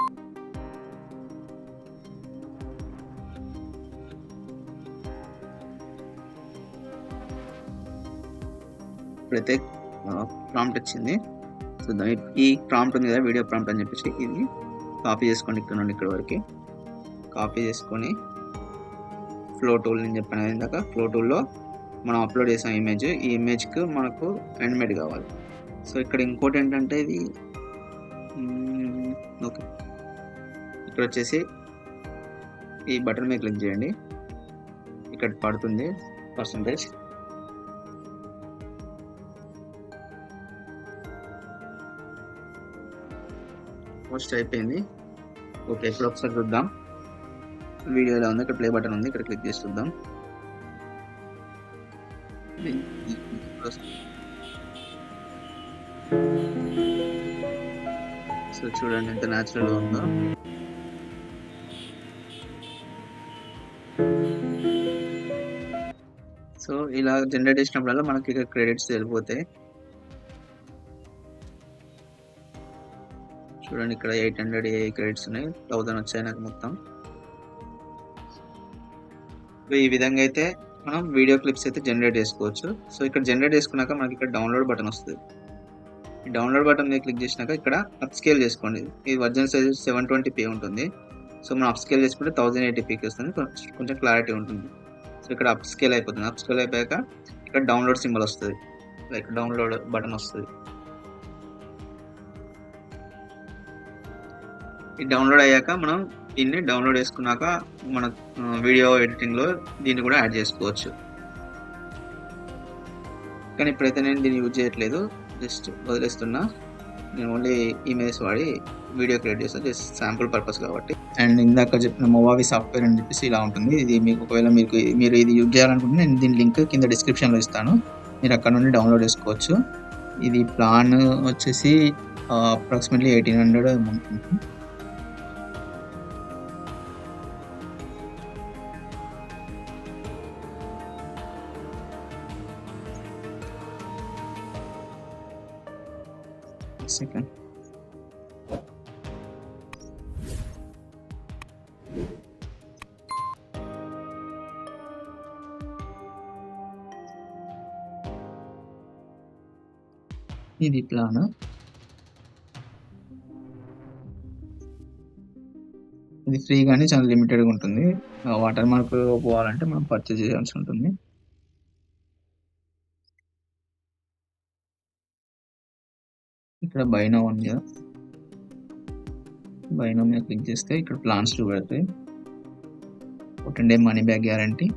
ఇప్పుడైతే ప్రాంప్ట్ వచ్చింది, చూద్దాం. ఈ ప్రాంప్ట్ ఉంది కదా, వీడియో ప్రాంప్ట్ అని చెప్పేసి ఇది కాపీ చేసుకోండి. ఇక్కడ నుండి ఇక్కడ వరకు కాపీ చేసుకొని ఫ్లో టూల్ నేను చెప్పాను ఇందాక, ఫ్లో టూల్లో మనం అప్లోడ్ చేసాం ఇమేజ్. ఈ ఇమేజ్కి మనకు యానిమేట్ కావాలి. సో ఇక్కడ ఇంకోటి ఏంటంటే ఇది ఓకే, ఇక్కడ వచ్చేసి ఈ బటన్ మీద క్లిక్ చేయండి, ఇక్కడ పడుతుంది పర్సంటేజ్. పోస్ట్ అయిపోయింది. ఓకే, ఇప్పుడు ఒకసారి చూద్దాం వీడియో ఎలా ఉంది. ఇక్కడ ప్లే బటన్ ఉంది, ఇక్కడ క్లిక్ చేసి చూద్దాం. సో చూడండి ఎంత న్యాచురల్గా ఉందో. సో ఇలా జనరేట్ చేసినప్పుడల్లా మనకి ఇక్కడ క్రెడిట్స్ వెళ్ళిపోతాయి. చూడండి ఇక్కడ 800 క్రెడిట్స్ ఉన్నాయి, 1000 వచ్చాయి నాకు మొత్తం. ఈ విధంగా అయితే మనం వీడియో క్లిప్స్ అయితే జనరేట్ చేసుకోవచ్చు. సో ఇక్కడ జనరేట్ చేసుకున్నాక మనకి ఇక్కడ డౌన్లోడ్ బటన్ వస్తుంది. ఈ డౌన్లోడ్ బటన్ మీద క్లిక్ చేసినాక ఇక్కడ అప్ స్కేల్ చేసుకోండి. ఈ ఒరిజినల్ సైజ్ 720p ఉంటుంది. సో మనం అప్ స్కేల్ చేసుకుంటే 1080pకి వస్తుంది, కొంచెం క్లారిటీ ఉంటుంది. సో ఇక్కడ అప్ స్కేల్ అయిపోతుంది. అప్ స్కేల్ అయిపోయాక ఇక్కడ డౌన్లోడ్ సింబల్ వస్తుంది, లైక్ డౌన్లోడ్ బటన్ వస్తుంది. ఈ డౌన్లోడ్ అయ్యాక మనం దీన్ని డౌన్లోడ్ చేసుకున్నాక మన వీడియో ఎడిటింగ్లో దీన్ని కూడా యాడ్ చేసుకోవచ్చు. కానీ ఇప్పుడైతే నేను దీన్ని యూజ్ చేయట్లేదు, జస్ట్ వదిలేస్తున్నా. నేను ఓన్లీ ఇమేజ్ వాడి వీడియో క్రియేట్ చేస్తాను, జస్ట్ శాంపుల్ పర్పస్ కాబట్టి. అండ్ ఇందాక చెప్పిన మొవావి సాఫ్ట్వేర్ అని చెప్పేసి ఇలా ఉంటుంది. ఇది మీకు ఒకవేళ మీరు ఇది యూజ్ చేయాలనుకుంటే నేను దీని లింక్ కింద డిస్క్రిప్షన్లో ఇస్తాను, మీరు అక్కడ నుండి డౌన్లోడ్ చేసుకోవచ్చు. ఇది ప్లాన్ వచ్చేసి అప్రాక్సిమేట్లీ 1800 ఉంటుంది. సెకండ్ ఇది ప్లాన్. ఇది ఫ్రీ కానీ చాలా లిమిటెడ్గా ఉంటుంది. వాటర్ మార్క్ పోవాలంటే మనం పర్చేజ్ చేయాల్సి ఉంటుంది. ఇక్కడ బైనో ఉంది కదా, బైనో మీద క్లిక్ చేస్తే ఇక్కడ ప్లాన్స్ చూపెడతాయి. 10 day మనీ బ్యాక్ గ్యారంటీ,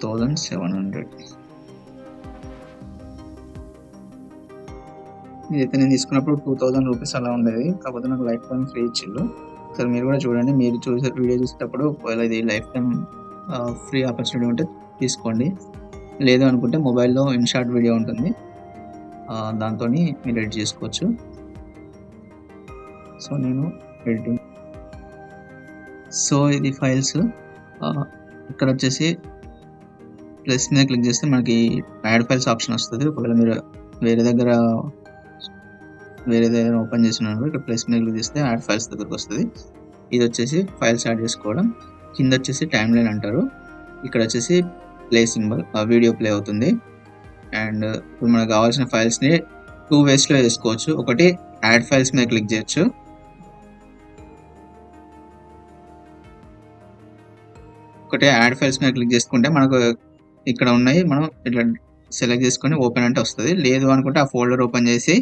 1700. ఇదైతే నేను తీసుకున్నప్పుడు 2000 రూపీస్ అలా ఉండేది, కాకపోతే నాకు లైఫ్ టైం ఫ్రీ ఇచ్చిళ్ళు. సరే మీరు కూడా చూడండి, మీరు చూసే వీడియో చూసేటప్పుడు ఒకవేళ ఇది లైఫ్ టైం ఫ్రీ ఆపర్చునిటీ ఉంటే తీసుకోండి. లేదు అనుకుంటే మొబైల్లో ఇన్షార్ట్ వీడియో ఉంటుంది, దాంతో మీరు ఎడిట్ చేసుకోవచ్చు. సో నేను ఎడిటింగ్, సో ఇది ఫైల్స్. ఇక్కడ వచ్చేసి ప్లస్ మీద క్లిక్ చేస్తే మనకి యాడ్ ఫైల్స్ ఆప్షన్ వస్తుంది. ఒకవేళ మీరు వేరేదైనా ఓపెన్ చేసినారు, ఇక్కడ ప్లస్ మీద క్లిక్ చేస్తే యాడ్ ఫైల్స్ దగ్గరకు వస్తుంది. ఇది వచ్చేసి ఫైల్స్ యాడ్ చేసుకోవడం. కింద వచ్చేసి టైమ్ లైన్ అంటారు, ఇక్కడ వచ్చేసి ప్లే సింబల్, వీడియో ప్లే అవుతుంది. అండ్ ఇప్పుడు మనకు కావాల్సిన ఫైల్స్ని 2 waysలో చేసుకోవచ్చు. ఒకటి యాడ్ ఫైల్స్ మీద క్లిక్ చేయొచ్చు, క్లిక్ చేసుకుంటే మనకు ఇక్కడ ఉన్నాయి, మనం ఇట్లా సెలెక్ట్ చేసుకొని ఓపెన్ అంటే వస్తుంది. లేదు అనుకుంటే ఆ ఫోల్డర్ ఓపెన్ చేసి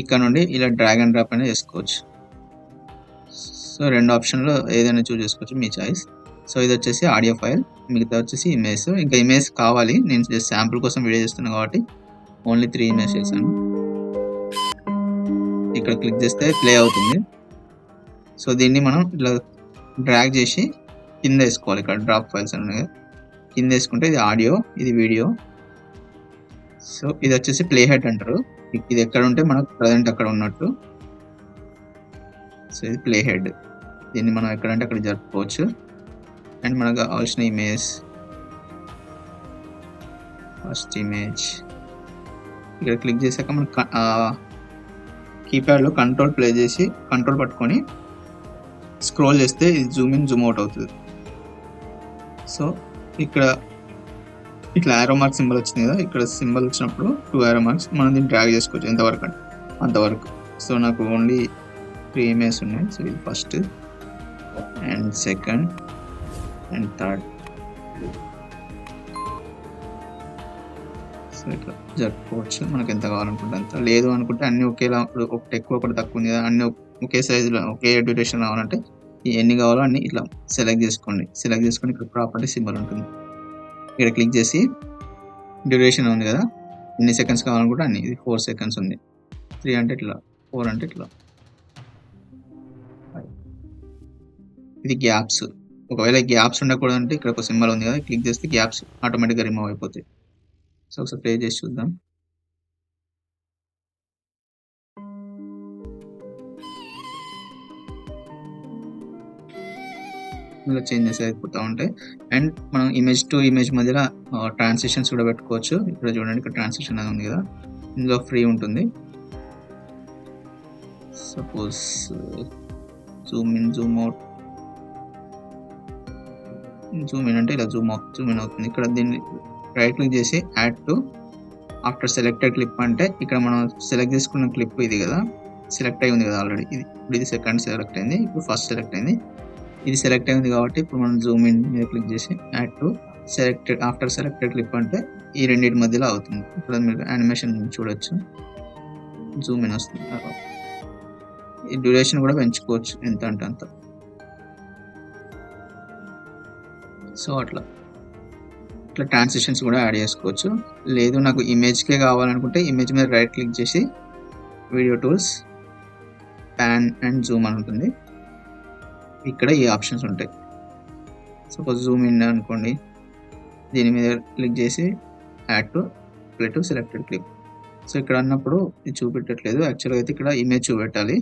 ఇక్కడ నుండి ఇలా డ్రాగ్ అండ్ డ్రాప్ అనేది చేసుకోవచ్చు. సో 2 ఆప్షన్లో ఏదైనా చూస్ చేసుకోవచ్చు, మీ చాయిస్. సో ఇది వచ్చేసి ఆడియో ఫైల్, మిగతా వచ్చేసి ఇమేజ్. ఇంకా ఇమేజ్ కావాలి, నేను జస్ట్ శాంపుల్ కోసం వీడియో చేస్తున్నాను కాబట్టి ఓన్లీ 3 ఇమేజ్ చేశాను. ఇక్కడ క్లిక్ చేస్తే ప్లే అవుతుంది. సో దీన్ని మనం ఇట్లా డ్రాగ్ చేసి కింద వేసుకోవాలి. ఇక్కడ డ్రాప్ ఫైల్స్ అనేది కింద వేసుకుంటే ఇది ఆడియో, ఇది వీడియో. సో ఇది వచ్చేసి ప్లే హెడ్ అంటారు, ఇది ఎక్కడ ఉంటే మనకు ప్రజెంట్ అక్కడ ఉన్నట్టు. సో ఇది ప్లే హెడ్, దీన్ని మనం ఎక్కడంటే అక్కడ జరుపుకోవచ్చు. అండ్ మనకు కావాల్సిన ఇమేజ్, ఫస్ట్ ఇమేజ్ ఇక్కడ క్లిక్ చేశాక మనం కీప్యాడ్లో కంట్రోల్ ప్లే చేసి కంట్రోల్ పట్టుకొని స్క్రోల్ చేస్తే ఇది జూమ్ ఇన్ జూమ్ అవుట్ అవుతుంది. సో ఇక్కడ ఇట్లా యారో మార్క్ సింబల్ వచ్చింది కదా, ఇక్కడ సింబల్ వచ్చినప్పుడు 2 యారో మార్క్స్ మనం దీన్ని డ్రాగ్ చేసుకోవచ్చు ఎంతవరకు అంటే అంతవరకు. సో నాకు ఓన్లీ 3 ఇమేజ్ ఉన్నాయి. సో ఇది first and second and third. So ఇట్లా జరుపుకోవచ్చు మనకి ఎంత కావాలనుకుంటే అంత. లేదు అనుకుంటే అన్ని ఒకేలా, ఒకటి ఎక్కువ ఒకటి తక్కువ ఉంది కదా, అన్ని ఒకే సైజులో ఒకే డ్యూరేషన్ కావాలంటే ఎన్ని కావాలో అన్ని ఇట్లా సెలెక్ట్ చేసుకొని ఇక్కడ ప్రాపర్టీ సింబల్ ఉంటుంది, ఇక్కడ క్లిక్ చేసి డ్యూరేషన్ ఉంది కదా, ఎన్ని సెకండ్స్ కావాలనుకుంటే అన్ని. ఇది 4 seconds ఉంది, 3 అంటే ఇట్లా, 4 అంటే ఇట్లా. ఇది గ్యాప్స్, ఒకవేళ గ్యాప్స్ ఉండకూడదంటే ఇక్కడ ఒక సింబల్ ఉంది కదా, క్లిక్ చేస్తే గ్యాప్స్ ఆటోమేటిక్గా రిమూవ్ అయిపోతాయి. సో ఒకసారి ప్లే చేసి చూద్దాం. ఇలా చేంజెస్ అయిపోతూ ఉంటాయి. అండ్ మనం ఇమేజ్ టు ఇమేజ్ మధ్యలో ట్రాన్సిషన్స్ కూడా పెట్టుకోవచ్చు. ఇక్కడ చూడండి, ఇక్కడ ట్రాన్సిషన్ అనేది ఉంది కదా, ఇందులో ఫ్రీ ఉంటుంది. Suppose Zoom in Zoom out, Zoom in అంటే ఇలా జూమ్ ఇన్ అవుతుంది. ఇక్కడ దీన్ని రైట్ క్లిక్ చేసి add to after selected clip అంటే ఇక్కడ మనం సెలెక్ట్ చేసుకున్న క్లిప్ ఇది కదా, సెలెక్ట్ అయి ఉంది కదా ఆల్రెడీ. ఇది సెకండ్ సెలెక్ట్ అయింది, ఇప్పుడు ఫస్ట్ సెలెక్ట్ అయింది. ఇది సెలెక్ట్ అయింది కాబట్టి ఇప్పుడు మనం జూమ్ ఇన్ మీద క్లిక్ చేసి add to selected after selected clip అంటే ఈ రెండింటి మధ్యలో అవుతుంది. ఇప్పుడు మీరు యానిమేషన్ చూడొచ్చు, జూమ్ ఇన్ వస్తుంది. ఈ డ్యూరేషన్ కూడా పెంచుకోవచ్చు ఎంత అంటే అంత. సో అట్లా ఇట్లా ట్రాన్సిషన్స్ కూడా యాడ్ చేసుకోవచ్చు. లేదు నాకు ఇమేజ్కే కావాలనుకుంటే ఇమేజ్ మీద రైట్ క్లిక్ చేసి video tools pan and Zoom అని ఉంటుంది. ఇక్కడ ఈ ఆప్షన్స్ ఉంటాయి. సపోజ్ జూమ్ ఇన్ అనుకోండి, దీని మీద క్లిక్ చేసి add to play to selected clip. So ఇక్కడ అన్నప్పుడు ఇది చూపెట్టట్లేదు, యాక్చువల్గా అయితే ఇక్కడ ఇమేజ్ చూపెట్టాలి.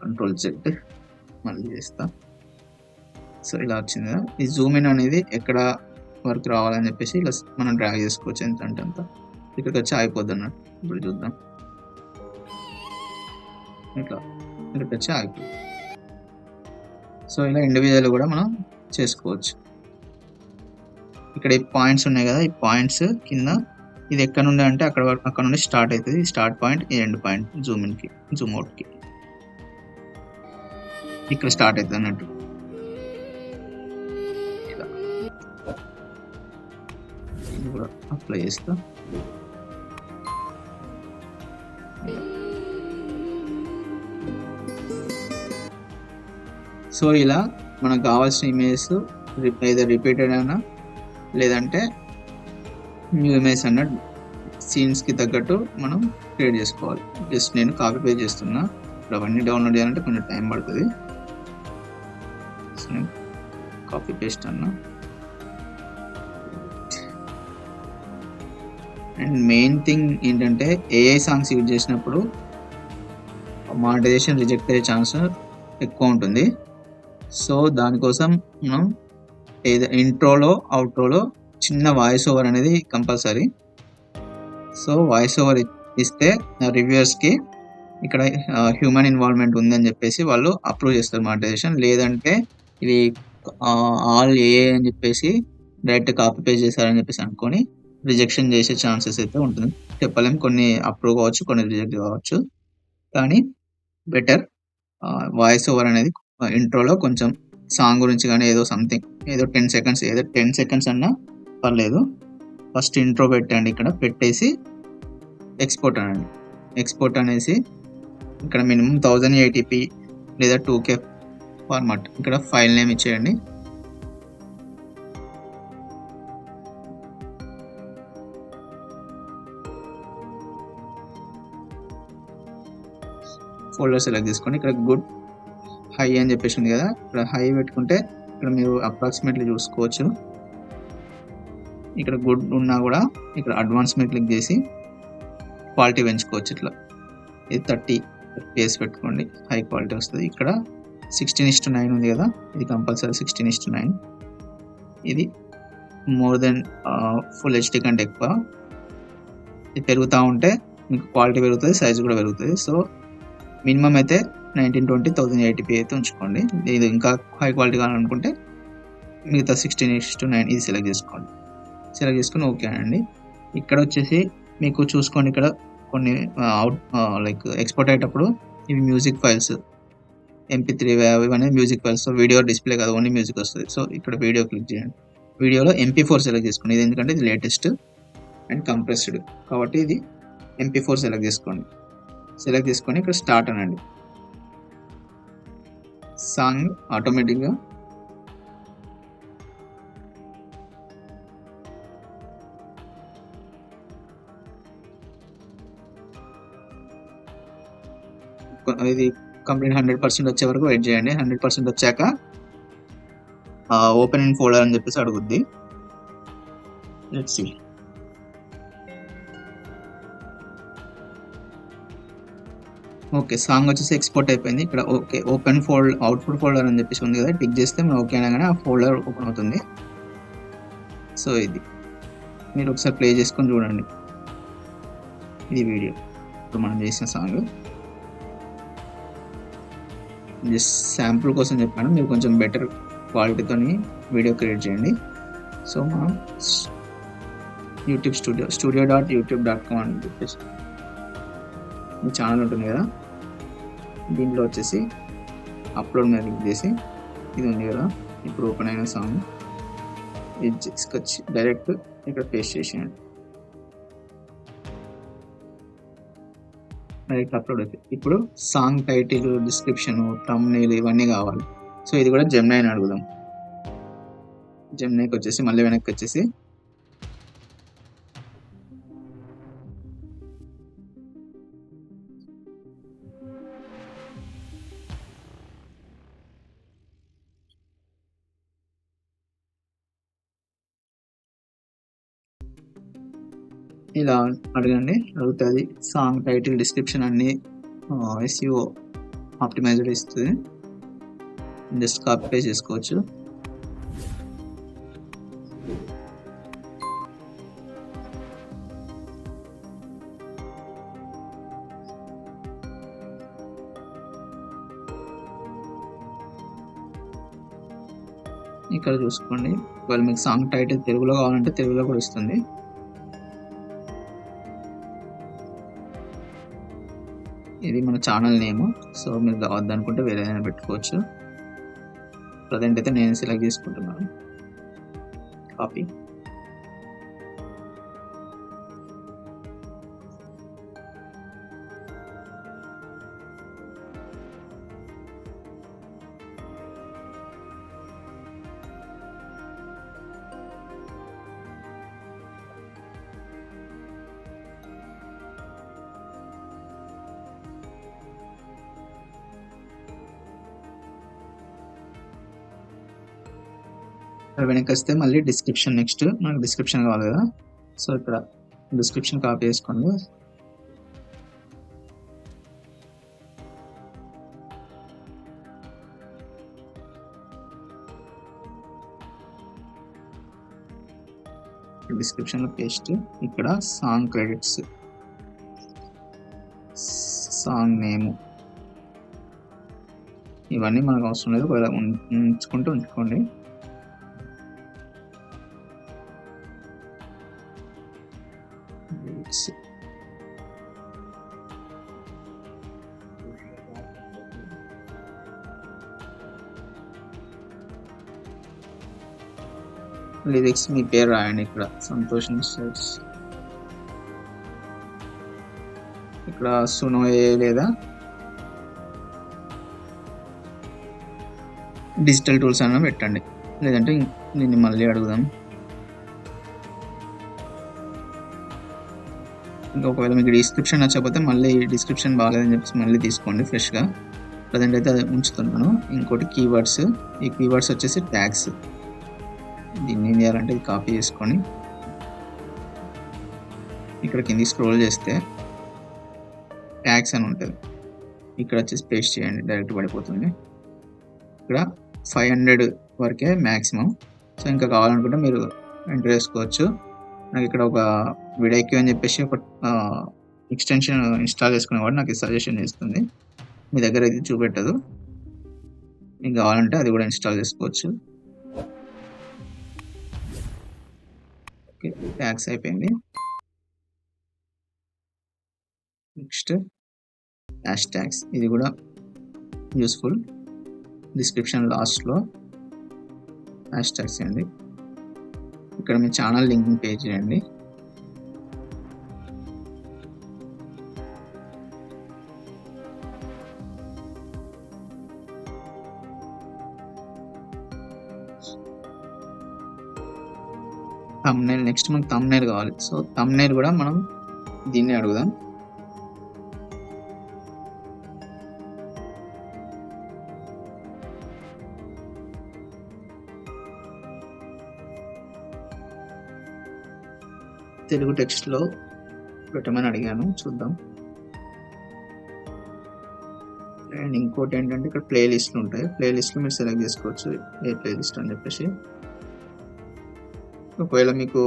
కంట్రోల్ జెడ్ మళ్ళీ చేస్తా. సో ఇలా వచ్చింది కదా. ఈ జూమ్ ఇన్ అనేది ఎక్కడ వరకు రావాలని చెప్పేసి ఇలా మనం డ్రాగ్ చేసుకోవచ్చు, ఎంత అంటే అంత. ఇక్కడికి వచ్చి ఆగిపోద్ది అన్నట్టు. ఇప్పుడు చూద్దాం, ఇట్లా ఇక్కడికి వచ్చి ఆగిపోద్ది. సో ఇలా ఇండివిజువల్ కూడా మనం చేసుకోవచ్చు. ఇక్కడ ఈ పాయింట్స్ ఉన్నాయి కదా, ఈ పాయింట్స్ కింద ఇది ఎక్కడ నుండి అంటే అక్కడ నుండి స్టార్ట్ అవుతుంది. స్టార్ట్ పాయింట్, ఈ ఎండ్ పాయింట్ జూమ్ ఇన్కి జూమ్ అవుట్కి ఇక్కడ స్టార్ట్ అవుతుంది అన్నట్టు. ఇలా ఇది కూడా అప్లై చేస్తా. సో ఇలా మనకు కావాల్సిన ఇమేజ్ ఏదో రిపీటెడ్ అయినా లేదంటే న్యూ ఇమేజ్ అన్న సీన్స్కి తగ్గట్టు మనం క్రియేట్ చేసుకోవాలి. జస్ట్ నేను కాపీ పేస్ట్ చేస్తున్నా. ఇప్పుడు అవన్నీ డౌన్లోడ్ చేయాలంటే కొంచెం టైం పడుతుంది. సో నేను కాపీ పేస్ట్ అన్నా. అండ్ మెయిన్ థింగ్ ఏంటంటే ఏఐ సాంగ్స్ యూజ్ చేసినప్పుడు మానిటైజేషన్ రిజెక్ట్ అయ్యే ఛాన్స్ ఎక్కువ ఉంటుంది. సో దానికోసం మనం ఏదో ఇంట్రోలో అవుట్రోలో చిన్న వాయిస్ ఓవర్ అనేది కంపల్సరీ. సో వాయిస్ ఓవర్ ఇస్తే రివ్యూవర్స్కి ఇక్కడ హ్యూమన్ ఇన్వాల్వ్మెంట్ ఉందని చెప్పేసి వాళ్ళు అప్రూవ్ చేస్తారు మానిటైజేషన్. లేదంటే ఇది ఆల్ ఏఐ అని చెప్పేసి డైరెక్ట్ కాపీ పేస్ట్ చేశారని చెప్పేసి అనుకొని రిజెక్షన్ చేసే ఛాన్సెస్ అయితే ఉంటుంది. చెప్పలేం, కొన్ని అప్రూవ్ కావచ్చు, కొన్ని రిజెక్ట్ కావచ్చు. కానీ బెటర్ వాయిస్ ఓవర్ అనేది ఇంట్రోలో కొంచెం సాంగ్ గురించి కానీ ఏదో సంథింగ్ ఏదో 10 సెకండ్స్ అన్నా పర్లేదు, ఫస్ట్ ఇంట్రో పెట్టండి. ఇక్కడ పెట్టేసి ఎక్స్పోర్ట్ అనండి. ఎక్స్పోర్ట్ అనేసి ఇక్కడ మినిమం 1080p లేదా 2K ఫార్మాట్, ఇక్కడ ఫైల్ నేమ్ ఇచ్చేయండి. ఫోల్డర్ సెలెక్ట్ చేసుకోండి. ఇక్కడ గుడ్ హై అని చెప్పేసి ఉంది కదా, ఇక్కడ హై పెట్టుకుంటే ఇక్కడ మీరు అప్రాక్సిమేట్లీ చూసుకోవచ్చు. ఇక్కడ గుడ్ ఉన్నా కూడా ఇక్కడ అడ్వాన్స్ మీద క్లిక్ చేసి క్వాలిటీ పెంచుకోవచ్చు. ఇట్లా ఇది 30 FPS పెట్టుకోండి, హై క్వాలిటీ వస్తుంది. ఇక్కడ 16:9 ఉంది కదా, ఇది కంపల్సరీ 16:9. ఇది మోర్ దెన్ ఫుల్ హెచ్డి కంటే ఎక్కువ. ఇది పెరుగుతూ ఉంటే మీకు క్వాలిటీ పెరుగుతుంది, సైజ్ కూడా పెరుగుతుంది. సో మినిమం అయితే 1920 1080p అయితే ఉంచుకోండి. ఇది ఇంకా హై క్వాలిటీ కావాలనుకుంటే మిగతా 16:9 ఇది సెలెక్ట్ చేసుకోండి. సెలెక్ట్ చేసుకుని ఓకే అండి. ఇక్కడ వచ్చేసి మీకు చూసుకోండి, ఇక్కడ కొన్ని లైక్ ఎక్స్పోర్ట్ అయ్యేటప్పుడు ఇవి మ్యూజిక్ ఫైల్స్ MP3 ఇవన్నీ music files. So video display కాదు, ఓన్లీ మ్యూజిక్ వస్తుంది. సో ఇక్కడ వీడియో క్లిక్ చేయండి. వీడియోలో MP4 సెలెక్ట్ చేసుకోండి. ఇది ఎందుకంటే ఇది లేటెస్ట్ అండ్ కంప్రెస్డ్ కాబట్టి ఇది MP4 సెలెక్ట్ చేసుకోండి. సెలెక్ట్ చేసుకొని ఇక్కడ స్టార్ట్ అనండి. సాంగ్ ఆటోమేటిక్గా ఇది కంప్లీట్ 100% వచ్చే వరకు వెయిట్ చేయండి. 100% వచ్చాక ఓపెన్ ఇన్ ఫోల్డర్ అని చెప్పేసి అడుగుద్ది. Let's see. ఓకే, సాంగ్ వచ్చేసి ఎక్స్పోర్ట్ అయిపోయింది. ఇక్కడ ఓకే ఓపెన్ అవుట్పుట్ ఫోల్డర్ అని చెప్పేసి ఉంది కదా, టిక్ చేస్తే మనం ఓకే అనగానే ఆ ఫోల్డర్ ఓపెన్ అవుతుంది. సో ఇది మీరు ఒకసారి ప్లే చేసుకొని చూడండి. ఇది వీడియో ఇప్పుడు మనం చేసిన సాంగ్. జస్ట్ శాంపుల్ కోసం చెప్పాను, మీరు కొంచెం బెటర్ క్వాలిటీతో వీడియో క్రియేట్ చేయండి. సో మనం యూట్యూబ్ studio.youtube.com అని చెప్పేసి మీ ఛానల్ ఉంటుంది కదా, దీంట్లో వచ్చేసి అప్లోడ్ మీద క్లిక్ చేసి ఇది ఉంది కదా ఇప్పుడు ఓపెన్ అయిన సాంగ్, ఇది తీసుకొచ్చి డైరెక్ట్ ఇక్కడ పేస్ట్ చేసేయండి. డైరెక్ట్ అప్లోడ్ అవుతుంది. ఇప్పుడు సాంగ్ టైటిల్, డిస్క్రిప్షన్, థంబ్నెయిల్ ఇవన్నీ కావాలి. సో ఇది కూడా జెమినైని అడుగుదాం. జెమినీకి వచ్చేసి మళ్ళీ వెనక్కి వచ్చేసి ఇలా అడగండి, అడుగుతుంది. సాంగ్ టైటిల్, డిస్క్రిప్షన్ అన్ని SEO ఆప్టిమైజర్ ఇస్తుంది. జస్ట్ కాపీ పేస్ట్ చేసుకోవచ్చు. ఇక్కడ చూసుకోండి, ఒకవేళ మీకు సాంగ్ టైటిల్ తెలుగులో కావాలంటే తెలుగులో కూడా ఇస్తుంది. ఇది మన ఛానల్ నేమ్. సో మీరు కావద్దనుకుంటే వేరే ఏదైనా పెట్టుకోవచ్చు. ప్రజెంట్ అయితే నేను సెలెక్ట్ చేసుకుంటున్నాను. కాపీ. వెనక్కి వస్తే మళ్ళీ డిస్క్రిప్షన్, నెక్స్ట్ మనకు డిస్క్రిప్షన్ కావాలి కదా. సో ఇక్కడ డిస్క్రిప్షన్ కాపీ చేసుకోండి. డిస్క్రిప్షన్ లో పేస్ట్. ఇక్కడ సాంగ్ క్రెడిట్స్, సాంగ్ నేమ్, ఇవన్నీ మనకు అవసరం లేదు, ఒకవేళ ఉంచుకోండి. లిరిక్స్ మీ పేరు రాయండి. ఇక్కడ సంతోష్ ఇన్స్టైల్స్, ఇక్కడ సునోయే లేదా డిజిటల్ టూల్స్ అన్న పెట్టండి, లేదంటే దీన్ని మళ్ళీ అడుగుదాం. ఒకవేళ మీకు డిస్క్రిప్షన్ నచ్చకపోతే మళ్ళీ డిస్క్రిప్షన్ బాగాలేదని చెప్పేసి మళ్ళీ తీసుకోండి ఫ్రెష్గా. ప్రజెంట్ అయితే అది ఉంచుతున్నాను. ఇంకోటి కీవర్డ్స్. ఈ కీవర్డ్స్ వచ్చేసి ట్యాగ్స్. దీన్ని ఏం చేయాలంటే ఇది కాపీ చేసుకొని ఇక్కడ కింది స్క్రోల్ చేస్తే ట్యాగ్స్ అని ఉంటుంది, ఇక్కడ వచ్చేసి పేస్ట్ చేయండి, డైరెక్ట్ పడిపోతుంది. ఇక్కడ 500 వరకే మ్యాక్సిమం. సో ఇంకా కావాలనుకుంటే మీరు ఎంటర్ చేసుకోవచ్చు. నాకు ఇక్కడ ఒక విడైక్యూ అని చెప్పేసి ఒక ఎక్స్టెన్షన్ ఇన్స్టాల్ చేసుకునేవాడు నాకు సజెషన్ చేస్తుంది. మీ దగ్గర ఇది చూపెట్టదు, మీకు కావాలంటే అది కూడా ఇన్స్టాల్ చేసుకోవచ్చు. ఓకే, ట్యాగ్స్ అయిపోయింది. నెక్స్ట్ హ్యాష్ ట్యాగ్స్, ఇది కూడా యూస్ఫుల్. డిస్క్రిప్షన్ లాస్ట్లో హ్యాష్ ట్యాగ్స్ చేయండి. ఇక్కడ మీ ఛానల్ లింకింగ్ పేజ్ చేయండి. థంబ్నైల్, నెక్స్ట్ మనకు థంబ్నైల్ కావాలి. సో థంబ్నైల్ కూడా మనం దీన్ని అడుగుదాం. తెలుగు టెక్స్ట్లో పెట్టమని అడిగాను, చూద్దాం. అండ్ ఇంకోటి ఏంటంటే ఇక్కడ ప్లేలిస్ట్లు ఉంటాయి, ప్లేలిస్ట్లు మీరు సెలెక్ట్ చేసుకోవచ్చు ఏ ప్లేలిస్ట్ అని చెప్పేసి. ఒకవేళ మీకు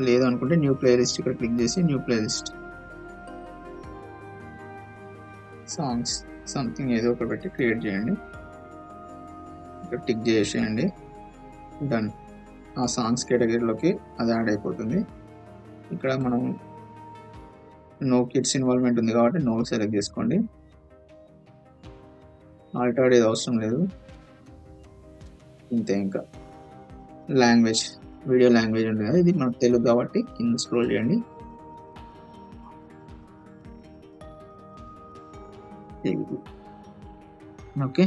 లేదు అనుకుంటే న్యూ ప్లేలిస్ట్ ఇక్కడ క్లిక్ చేసి న్యూ ప్లేలిస్ట్, సాంగ్స్ సంథింగ్ ఏదో ఒకటి పెట్టి క్రియేట్ చేయండి. ఇక్కడ టిక్ చేసేయండి, డన్. ఆ సాంగ్స్ కేటగిరీలోకి అది యాడ్ అయిపోతుంది. ఇక్కడ మనం నో కిడ్స్ ఇన్వాల్వ్మెంట్ ఉంది కాబట్టి నో సెలెక్ట్ చేసుకోండి. ఆల్టర్డ్ ఇది అవసరం లేదు, ఇంతే. ఇంకా లాంగ్వేజ్, వీడియో లాంగ్వేజ్ ఉంది కదా, ఇది మనకు తెలుగు కాబట్టి కింద స్క్రోల్ చేయండి, తెలుగు. ఓకే,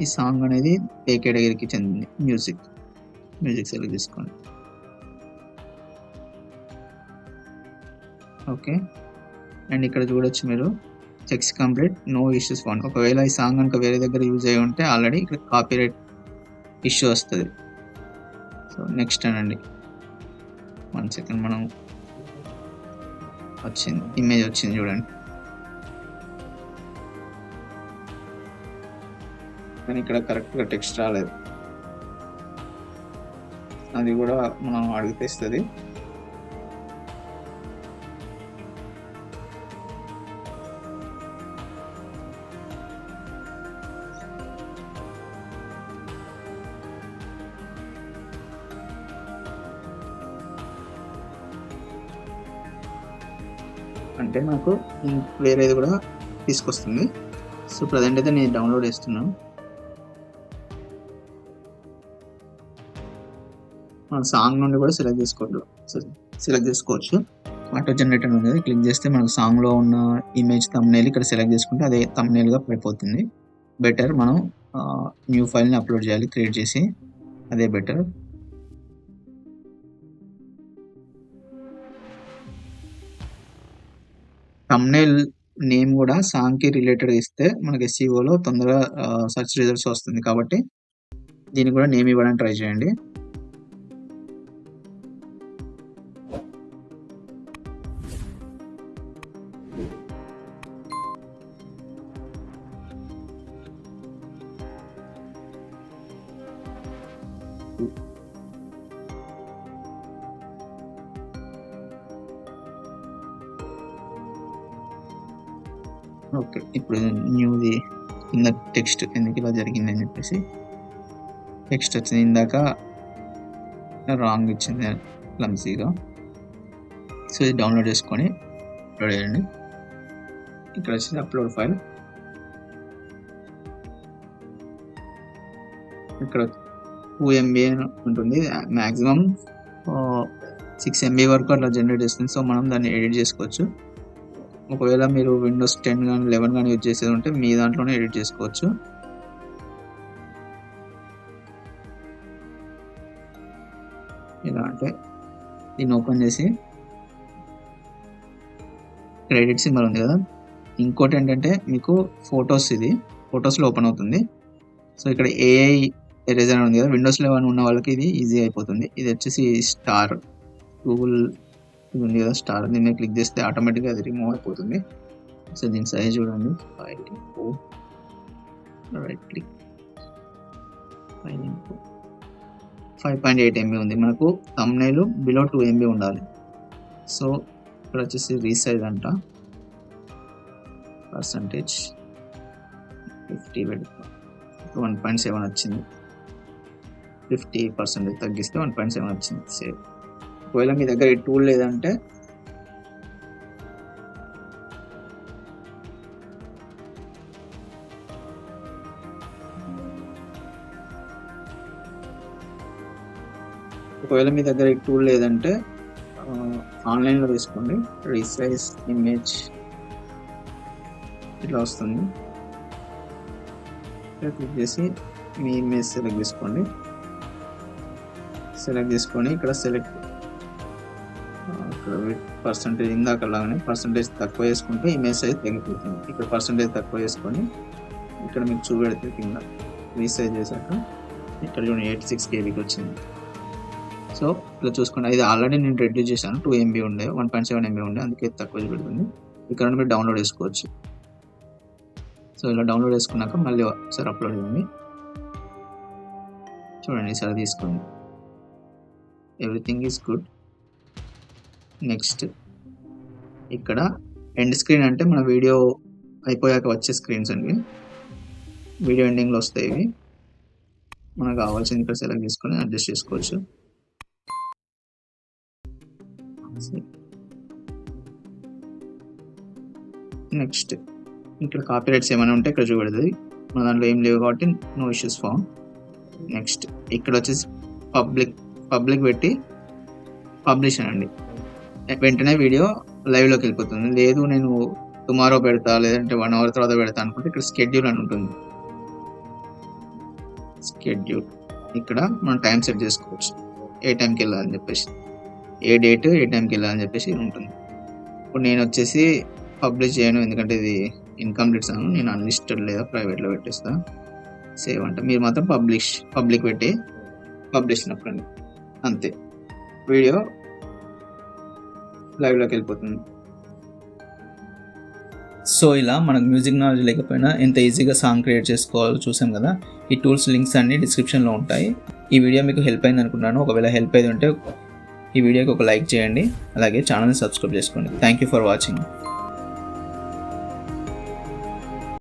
ఈ సాంగ్ అనేది ఏ కేటగిరీకి చెందింది, మ్యూజిక్ సెలెక్ట్ చేసుకోండి. ఓకే, అండ్ ఇక్కడ చూడొచ్చు మీరు checks complete, no issues found. ఒకవేళ ఈ సాంగ్ కనుక వేరే దగ్గర యూజ్ అయ్యి ఉంటే ఆల్రెడీ ఇక్కడ కాపీరైట్ ఇష్యూ వస్తుంది. సో నెక్స్ట్ అనండి. 1 సెకండ్, మనం వచ్చింది, ఇమేజ్ వచ్చింది చూడండి. కానీ ఇక్కడ కరెక్ట్గా టెక్స్ట్ రాలేదు, అది కూడా మనం అడిగితే ఇస్తుంది. అంటే నాకు వేరేది కూడా తీసుకొస్తుంది. సో ప్రజెంట్ అయితే నేను డౌన్లోడ్ చేస్తున్నాను. మన సాంగ్ నుండి కూడా సెలెక్ట్ చేసుకోవచ్చు. ఆటో జనరేటర్ ఉంది, క్లిక్ చేస్తే మనకు సాంగ్లో ఉన్న ఇమేజ్ థంబ్నెయిల్ ఇక్కడ సెలెక్ట్ చేసుకుంటే అదే థంబ్నెయిల్గా పడిపోతుంది. బెటర్ మనం న్యూ ఫైల్ని అప్లోడ్ చేయాలి, క్రియేట్ చేసి, అదే బెటర్. థంబ్నెయిల్ నేమ్ కూడా సాంగ్కి రిలేటెడ్ ఇస్తే మనకి SEOలో తొందరగా సెర్చ్ రిజల్ట్స్ వస్తుంది. కాబట్టి దీనికి కూడా నేమ్ ఇవ్వడానికి ట్రై చేయండి. ఓకే, ఇప్పుడు న్యూది కింద టెక్స్ట్ ఎందుకు ఇలా జరిగిందని చెప్పేసి టెక్స్ట్ వచ్చింది. ఇందాక రాంగ్ ఇచ్చింది క్లమ్సీగా. సో ఇది డౌన్లోడ్ చేసుకొని అప్లోడ్ చేయండి. ఇక్కడ వచ్చింది అప్లోడ్ ఫైల్. ఇక్కడ 2 MB ఉంటుంది, మ్యాక్సిమం 6 MB వరకు అట్లా జనరేట్ చేస్తుంది. సో మనం దాన్ని ఎడిట్ చేసుకోవచ్చు. ఒకవేళ మీరు Windows 10 కానీ 11 కానీ యూజ్ చేసేది ఉంటే మీ దాంట్లోనే ఎడిట్ చేసుకోవచ్చు. ఇలా అంటే దీన్ని ఓపెన్ చేసి క్రెడిట్ సింబల్ ఉంది కదా, ఇంకోటి ఏంటంటే మీకు ఫొటోస్లో ఓపెన్ అవుతుంది. సో ఇక్కడ AI ఎరేజర్ ఉంది కదా, Windows 11 ఉన్న వాళ్ళకి ఇది ఈజీ అయిపోతుంది. ఇది వచ్చేసి స్టార్, గూగుల్ ఇది ఉంది కదా స్టార్, దీన్ని క్లిక్ చేస్తే ఆటోమేటిక్గా అది రిమూవ్ అయిపోతుంది. సో దీని సైజ్ చూడండి, 5.8 MB ఉంది. మనకు థంబ్నెయిల్ బిలో 2 MB ఉండాలి. సో ఇక్కడ వచ్చేసి రీసైజ్ అంట, పర్సంటేజ్ 50 పెడతా, 1.7 వచ్చింది. 50% తగ్గిస్తే 1.7 వచ్చింది. సేవ్. ఒకవేళ మీ దగ్గర ఈ టూల్ లేదంటే ఆన్లైన్లో తీసుకోండి. రీసైజ్ ఇమేజ్ ఇట్లా వస్తుంది. క్లిక్ చేసి మీ ఇమేజ్ సెలెక్ట్ చేసుకొని ఇక్కడ సెలెక్ట్ పర్సంటేజ్ ఇందాకలాగానే పర్సంటేజ్ తక్కువ చేసుకుంటే ఇమేజ్ సైజ్ తగ్గిపోతుంది. ఇక్కడ పర్సంటేజ్ తక్కువ చేసుకొని ఇక్కడ మీకు చూపెడితే కింద రీసైజ్ చేశాక ఇక్కడ చూడండి 86 KBకి వచ్చింది. సో ఇట్లా చూసుకోండి. ఇది ఆల్రెడీ నేను రెడ్యూస్ చేశాను, 2 MB ఉండే, 1.7 MB ఉండే, అందుకే తక్కువ చూపెడుతుంది. ఇక్కడ మీరు డౌన్లోడ్ చేసుకోవచ్చు. సో ఇలా డౌన్లోడ్ చేసుకున్నాక మళ్ళీ ఒకసారి అప్లోడ్ చేయండి. చూడండి ఈసారి తీసుకోండి, ఎవ్రీథింగ్ ఈజ్ గుడ్. నెక్స్ట్ ఇక్కడ ఎండ్ స్క్రీన్ అంటే మన వీడియో అయిపోయాక వచ్చే స్క్రీన్స్ అండి, వీడియో ఎండింగ్లో వస్తాయి ఇవి. మనకు కావాల్సింది ఇక్కడ సెలెక్ట్ చేసుకొని అడ్జస్ట్ చేసుకోవచ్చు. నెక్స్ట్ ఇక్కడ కాపీరైట్స్ ఏమైనా ఉంటే ఇక్కడ చూపెడుతుంది, మన దాంట్లో ఏం లేవు కాబట్టి నో ఇష్యూస్ ఫౌండ్. నెక్స్ట్ ఇక్కడ వచ్చేసి పబ్లిక్ పెట్టి పబ్లిష్ అనండి, వెంటనే వీడియో లైవ్లోకి వెళ్ళిపోతుంది. లేదు నేను టుమారో పెడతా, లేదంటే 1 hour తర్వాత పెడతా అనుకుంటే ఇక్కడ షెడ్యూల్ అని ఉంటుంది. షెడ్యూల్. ఇక్కడ మనం టైం సెట్ చేసుకోవచ్చు, ఏ టైంకి వెళ్ళాలని చెప్పేసి, ఏ డేట్ ఏ టైంకి వెళ్ళాలని చెప్పేసి ఉంటుంది. ఇప్పుడు నేను వచ్చేసి పబ్లిష్ చేయను, ఎందుకంటే ఇది ఇన్కంప్లీట్ సాంగ్. నేను అన్లిస్టెడ్ లేదా ప్రైవేట్లో పెట్టేస్తా. సేవ్ అంటే మీరు మాత్రం పబ్లిక్ పెట్టి పబ్లిష్ నొక్కండి, అంతే. వీడియో లైవ్లోకి వెళ్ళిపోతుంది. సో ఇలా మనకు మ్యూజిక్ నాలెడ్జ్ లేకపోయినా ఎంత ఈజీగా సాంగ్ క్రియేట్ చేసుకోవాలో చూసాం కదా. ఈ టూల్స్ లింక్స్ అన్ని డిస్క్రిప్షన్లో ఉంటాయి. ఈ వీడియో మీకు హెల్ప్ అయింది అనుకుంటున్నాను. ఒకవేళ హెల్ప్ అయింది ఉంటే ఈ వీడియోకి ఒక లైక్ చేయండి, అలాగే ఛానల్ని సబ్స్క్రైబ్ చేసుకోండి. Thank you for watching.